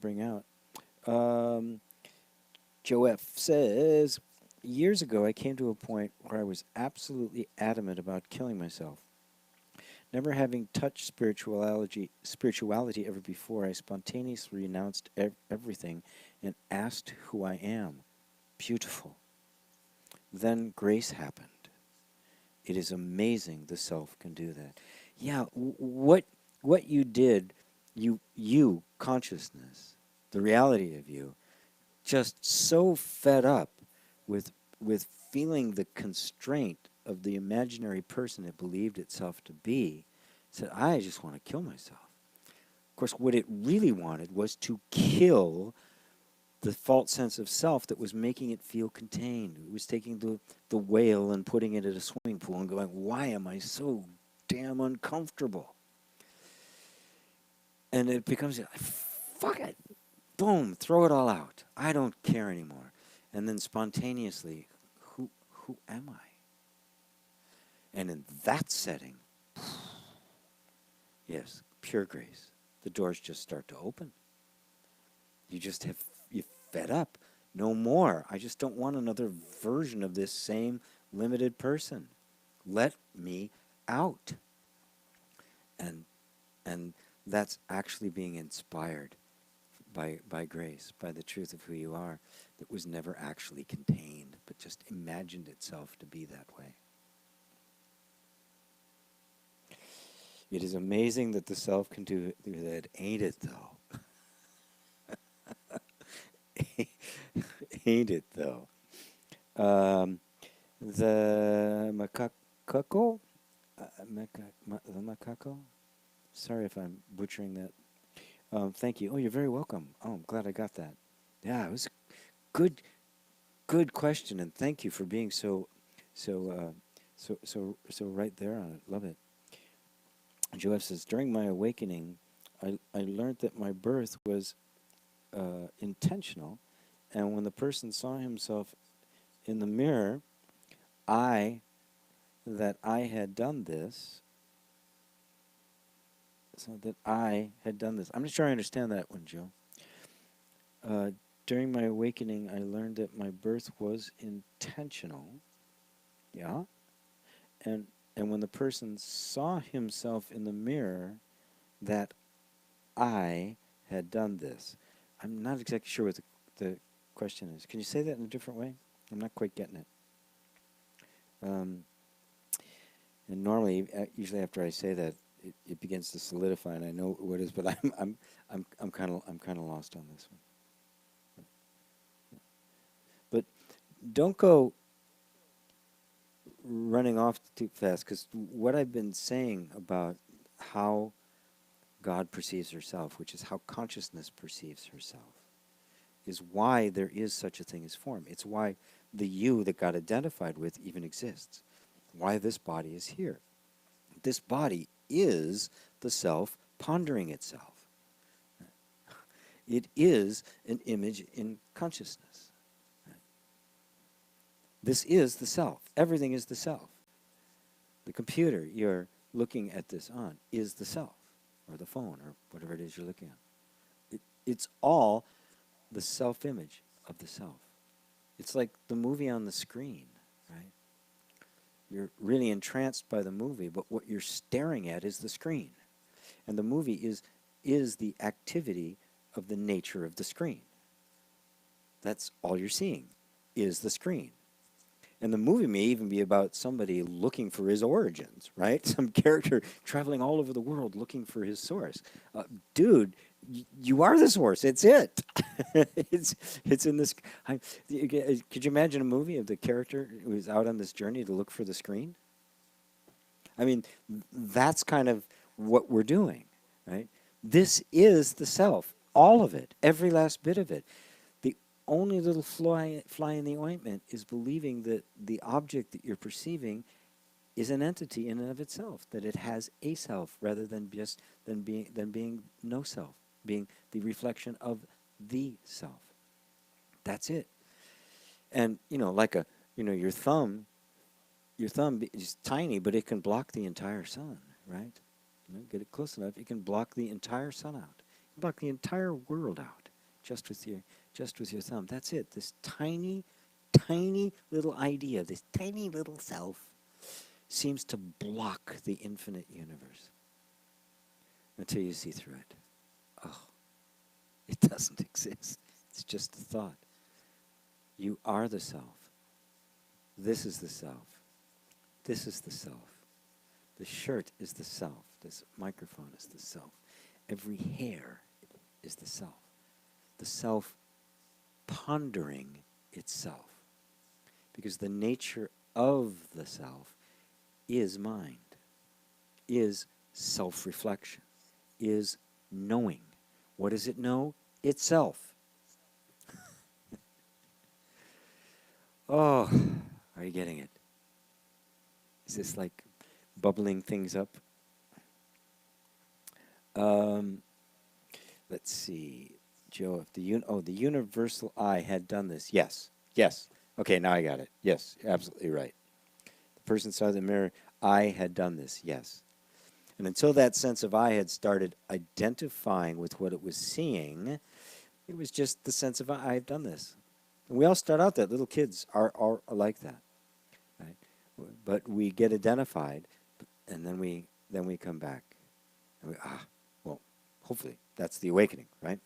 bring out. Joe F. says, years ago I came to a point where I was absolutely adamant about killing myself. Never having touched spirituality ever before, I spontaneously renounced everything and asked who I am. Beautiful. Then grace happened. It is amazing the self can do that. Yeah, what you did, you consciousness, the reality of you, just so fed up with feeling the constraint of the imaginary person it believed itself to be, said, I just want to kill myself. Of course, what it really wanted was to kill the false sense of self that was making it feel contained. It was taking the whale and putting it at a swimming pool and going, why am I so damn uncomfortable? And it becomes, fuck it. Boom, throw it all out. I don't care anymore. And then spontaneously, who am I? And in that setting, yes, pure grace. The doors just start to open. You fed up. No more. I just don't want another version of this same limited person. Let me out. And that's actually being inspired by grace, by the truth of who you are, that was never actually contained, but just imagined itself to be that way. It is amazing that the self can do that, ain't it though? Ain't it though? The macaco? The macaco? Sorry if I'm butchering that. Thank you. Oh, you're very welcome. Oh, I'm glad I got that. Yeah, it was a good question, and thank you for being so right there on it. Love it. Joe F. says, during my awakening, I learned that my birth was intentional, and when the person saw himself in the mirror, that I had done this. So that I had done this. I'm not sure I understand that one, Joe. During my awakening, I learned that my birth was intentional. Yeah? And when the person saw himself in the mirror, that I had done this. I'm not exactly sure what the question is. Can you say that in a different way? I'm not quite getting it. And normally, usually after I say that, it begins to solidify, and I know what it is, but I'm kind of lost on this one. But don't go running off too fast, because what I've been saying about how God perceives herself, which is how consciousness perceives herself, is why there is such a thing as form. It's why the you that got identified with even exists. Why this body is here. This body is the self pondering itself. It is an image in consciousness. This is the self. Everything is the self. The computer you're looking at this on is the self, or the phone, or whatever it is you're looking at. It's all the self-image of the self. It's like the movie on the screen, right? You're really entranced by the movie, but what you're staring at is the screen. And the movie is the activity of the nature of the screen. That's all you're seeing, is the screen. And the movie may even be about somebody looking for his origins, right? Some character traveling all over the world looking for his source. Dude, you are the source. It's it. it's in this. Could you imagine a movie of the character who's out on this journey to look for the screen? I mean, that's kind of what we're doing, right? This is the self, all of it, every last bit of it. The only little fly in the ointment is believing that the object that you're perceiving is an entity in and of itself, that it has a self rather than just being no self, being the reflection of the self. That's it. And like your thumb is tiny, but it can block the entire sun, right? Get it close enough, it can block the entire sun out, block the entire world out, just with your thumb. That's it. This tiny, tiny little idea, this tiny little self, seems to block the infinite universe until you see through it. Oh, it doesn't exist. It's just a thought. You are the self. This is the self. This is the self. The shirt is the self. This microphone is the self. Every hair is the self. The self pondering itself. Because the nature of the self is mind, is self-reflection, is knowing. What does it know? Itself. Oh, are you getting it? Is this like bubbling things up? Let's see, Joe. If the universal I had done this, yes. Okay, now I got it. Yes, absolutely right. The person saw the mirror. I had done this. Yes. And until that sense of I had started identifying with what it was seeing, it was just the sense of I have done this. And we all start out that. Little kids are like that, right? But we get identified, and then we come back, and well, hopefully that's the awakening, right?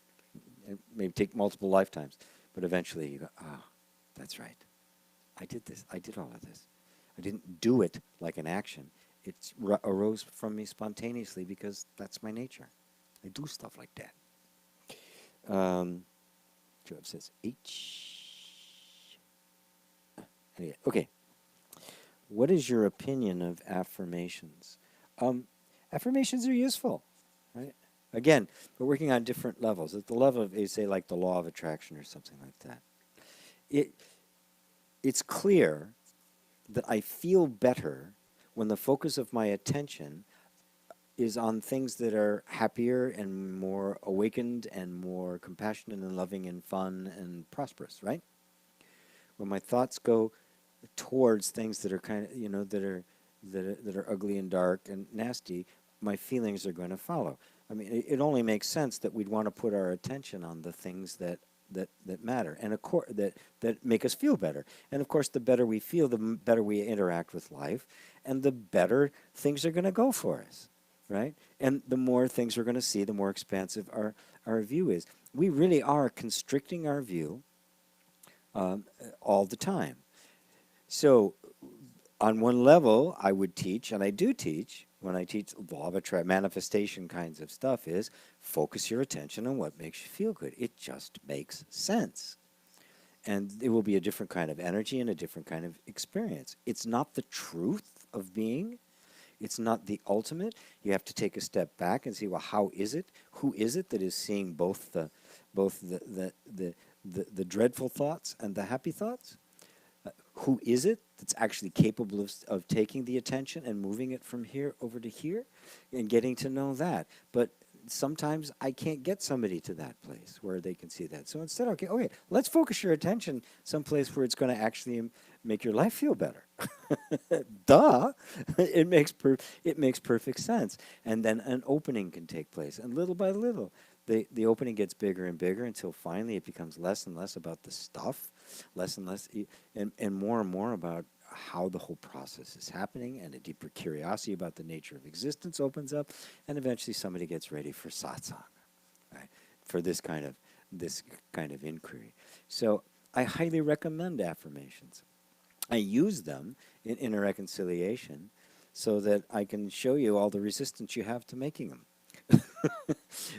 It may take multiple lifetimes, but eventually you go, that's right. I did this. I did all of this. I didn't do it like an action. It arose from me spontaneously because that's my nature. I do stuff like that. Joab says H. Okay. What is your opinion of affirmations? Affirmations are useful, right? Again, we're working on different levels. At the level of, say, like the law of attraction or something like that. It's clear that I feel better when the focus of my attention is on things that are happier and more awakened and more compassionate and loving and fun and prosperous, right? When my thoughts go towards things that are kind of, that are ugly and dark and nasty, my feelings are going to follow. I mean, it only makes sense that we'd want to put our attention on the things that matter and that make us feel better. And of course, the better we feel, the better we interact with life, and the better things are going to go for us, right? And the more things we're going to see, the more expansive our view is. We really are constricting our view all the time. So on one level, I would teach, and I do teach, when I teach law of manifestation kinds of stuff, is focus your attention on what makes you feel good. It just makes sense. And it will be a different kind of energy and a different kind of experience. It's not the truth of being. It's not the ultimate. You have to take a step back and see, well, how is it? Who is it that is seeing both the dreadful thoughts and the happy thoughts? Who is it that's actually capable of taking the attention and moving it from here over to here and getting to know that? But sometimes I can't get somebody to that place where they can see that. So instead, okay, let's focus your attention someplace where it's going to actually make your life feel better. Duh! It makes perfect sense. And then an opening can take place. And little by little, the opening gets bigger and bigger until finally it becomes less and less about the stuff, less and less, and more about how the whole process is happening, and a deeper curiosity about the nature of existence opens up, and eventually somebody gets ready for satsang, right? For this kind of inquiry. So I highly recommend affirmations. I use them in inner reconciliation so that I can show you all the resistance you have to making them.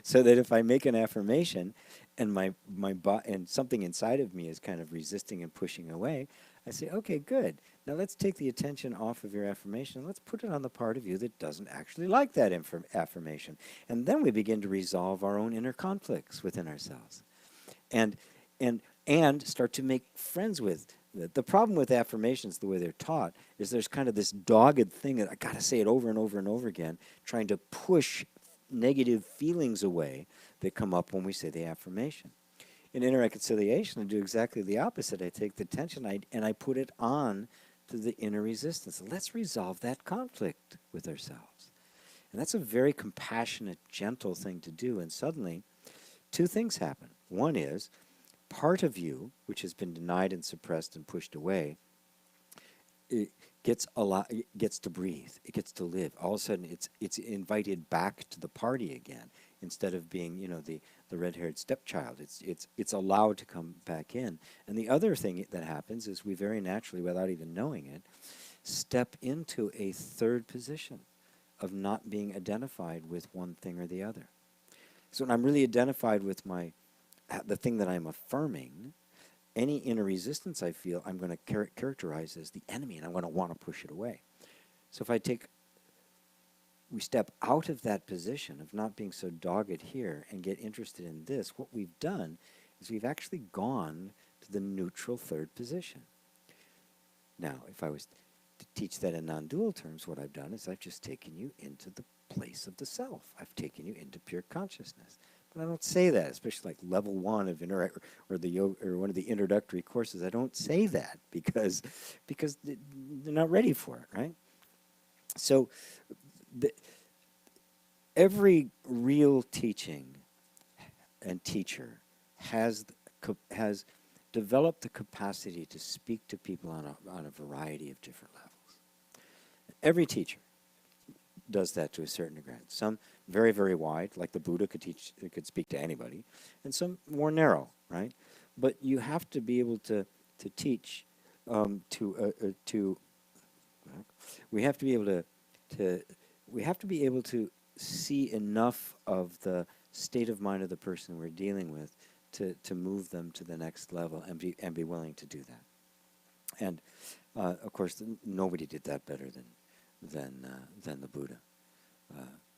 So that if I make an affirmation and and something inside of me is kind of resisting and pushing away, I say, okay, good. Now let's take the attention off of your affirmation and let's put it on the part of you that doesn't actually like that affirmation. And then we begin to resolve our own inner conflicts within ourselves. And start to make friends with. The problem with affirmations, the way they're taught, is there's kind of this dogged thing that I got to say it over and over and over again, trying to push negative feelings away that come up when we say the affirmation. In inner reconciliation, I do exactly the opposite. I take the tension and I put it on to the inner resistance. Let's resolve that conflict with ourselves. And that's a very compassionate, gentle thing to do. And suddenly, two things happen. One is, part of you, which has been denied and suppressed and pushed away, it gets to breathe. It gets to live. All of a sudden, it's invited back to the party again, instead of being, the red-haired stepchild. It's allowed to come back in. And the other thing that happens is we very naturally, without even knowing it, step into a third position of not being identified with one thing or the other. So when I'm really identified with the thing that I'm affirming, any inner resistance I feel, I'm going to characterize as the enemy, and I'm going to want to push it away. So if we step out of that position of not being so dogged here and get interested in this, what we've done is we've actually gone to the neutral third position. Now, if I was to teach that in non-dual terms, what I've done is I've just taken you into the place of the self. I've taken you into pure consciousness. But I don't say that, especially like level 1 of or the yoga, or one of the introductory courses. I don't say that because they're not ready for it, right? So every real teaching and teacher has developed the capacity to speak to people on a variety of different levels. Every teacher does that to a certain degree. Some very, very wide, like the Buddha could speak to anybody, and some more narrow, right? But you have to be able to teach we have to be able to see enough of the state of mind of the person we're dealing with to move them to the next level and be willing to do that. And of course, nobody did that better than the Buddha.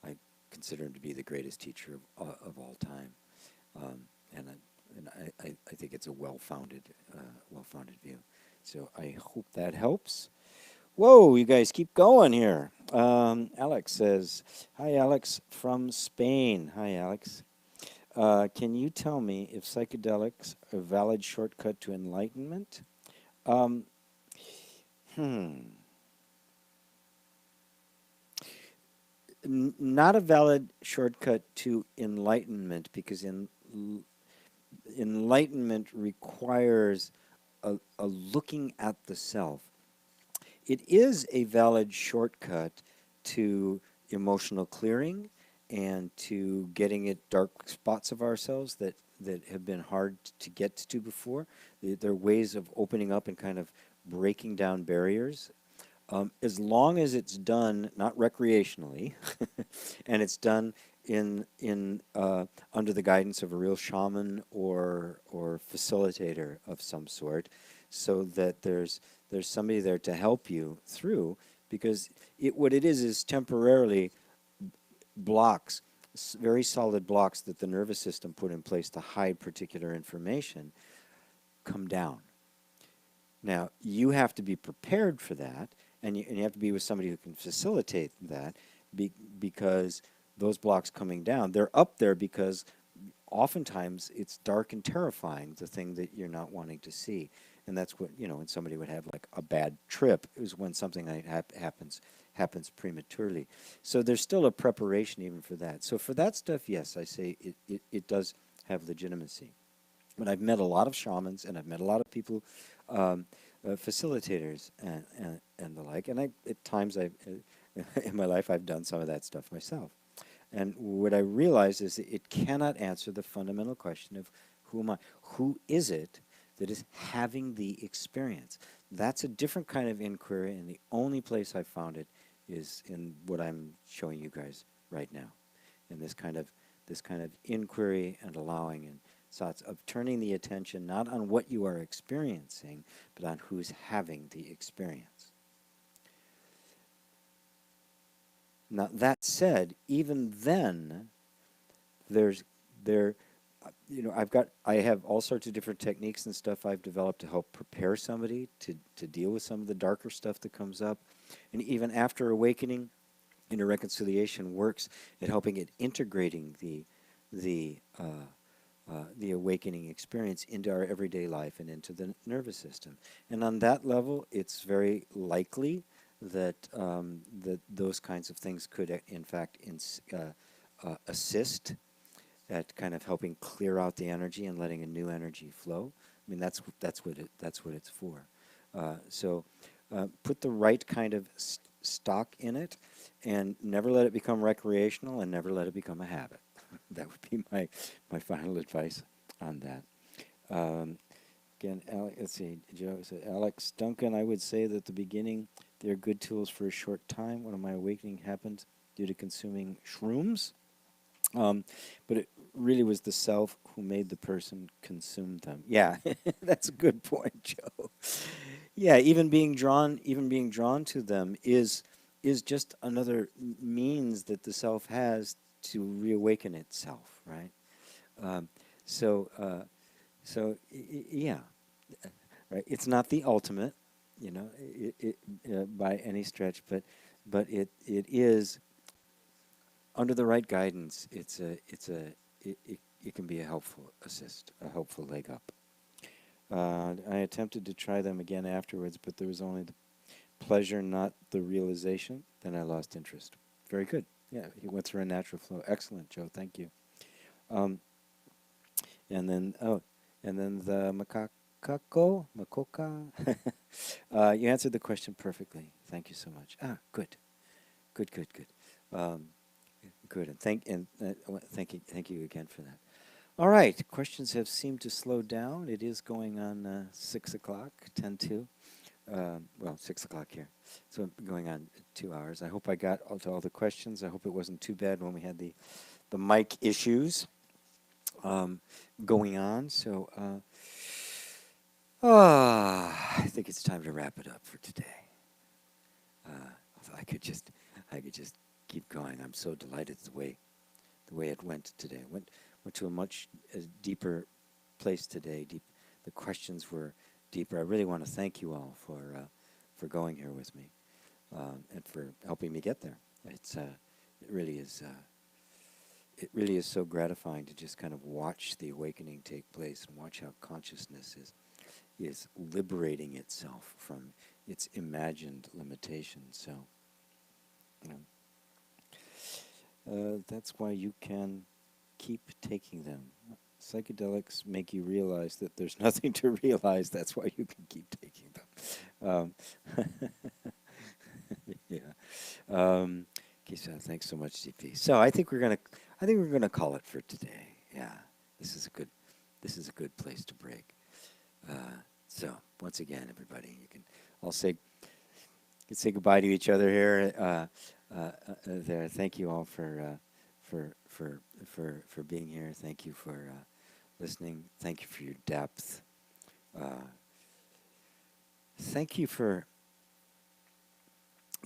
I consider him to be the greatest teacher of all time, and I think it's a well-founded view. So I hope that helps. Whoa, you guys keep going here. Alex says, "Hi, Alex from Spain." Hi, Alex. Can you tell me if psychedelics are a valid shortcut to enlightenment? Not a valid shortcut to enlightenment, because enlightenment requires a looking at the self. It is a valid shortcut to emotional clearing and to getting at dark spots of ourselves that have been hard to get to before. There are ways of opening up and kind of breaking down barriers. As long as it's done not recreationally, and it's done in under the guidance of a real shaman or facilitator of some sort, so that there's somebody there to help you through, because what it is temporarily blocks, very solid blocks that the nervous system put in place to hide particular information, come down. Now, you have to be prepared for that, and you have to be with somebody who can facilitate that, because those blocks coming down, they're up there because oftentimes it's dark and terrifying, the thing that you're not wanting to see. And that's what, when somebody would have like a bad trip, is when something like happens prematurely. So there's still a preparation even for that. So for that stuff, yes, I say it does have legitimacy. But I've met a lot of shamans, and I've met a lot of people, facilitators and the like. And at times in my life, I've done some of that stuff myself. And what I realize is that it cannot answer the fundamental question of who am I? Who is it that is having the experience? That's a different kind of inquiry, and the only place I've found it is in what I'm showing you guys right now, in this kind of inquiry and allowing and thoughts of turning the attention not on what you are experiencing, but on who's having the experience. Now, that said, even then, I have all sorts of different techniques and stuff I've developed to help prepare somebody to deal with some of the darker stuff that comes up. And even after awakening, inner reconciliation works at helping it integrating the awakening experience into our everyday life and into the nervous system. And on that level, it's very likely that that those kinds of things could, in fact, assist at kind of helping clear out the energy and letting a new energy flow. I mean, that's what it's for. So put the right kind of stock in it, and never let it become recreational, and never let it become a habit. That would be my final advice on that. Again, let's see, Joe said, Alex Duncan, I would say that at the beginning, they're good tools for a short time. One of my awakening happened due to consuming shrooms. But it really was the self who made the person consume them. Yeah, that's a good point, Joe. Yeah, even being drawn to them is just another means that the self has to reawaken itself, right? Yeah, right. It's not the ultimate, by any stretch, but it is, under the right guidance. It can be a helpful assist, a helpful leg up. I attempted to try them again afterwards, but there was only the pleasure, not the realization. Then I lost interest. Very good. Yeah, he went through a natural flow. Excellent, Joe. Thank you. And then the makoka. You answered the question perfectly. Thank you so much. Good. Good, and thank you again for that. All right, questions have seemed to slow down. It is going on 6 o'clock, 10 to, 6 o'clock here. So going on 2 hours. I hope I got to all the questions. I hope it wasn't too bad when we had the mic issues going on. So I think it's time to wrap it up for today. I could just keep going. I'm so delighted the way it went today. Went to a much deeper place today. The questions were deeper. I really want to thank you all for going here with me and for helping me get there. It really is so gratifying to just kind of watch the awakening take place and watch how consciousness is liberating itself from its imagined limitations. So, that's why you can keep taking them. Psychedelics make you realize that there's nothing to realize. That's why you can keep taking them. Yeah. Okay, so thanks so much, GP. So I think we're gonna call it for today. Yeah, this is a good place to break. So once again, everybody, you can all say goodbye to each other here. There. Thank you all for being here. Thank you for listening. Thank you for your depth. Thank you for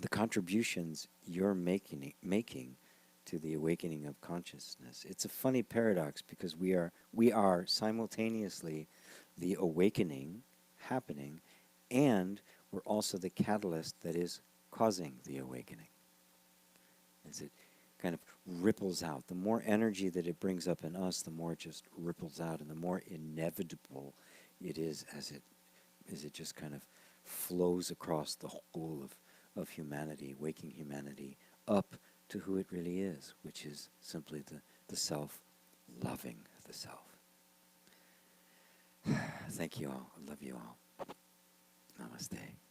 the contributions you're making to the awakening of consciousness. It's a funny paradox because we are simultaneously the awakening happening, and we're also the catalyst that is causing the awakening. As it kind of ripples out, the more energy that it brings up in us, the more it just ripples out, and the more inevitable it is as it just kind of flows across the whole of humanity, waking humanity up to who it really is, which is simply the self loving the self. Thank you all. I love you all. Namaste.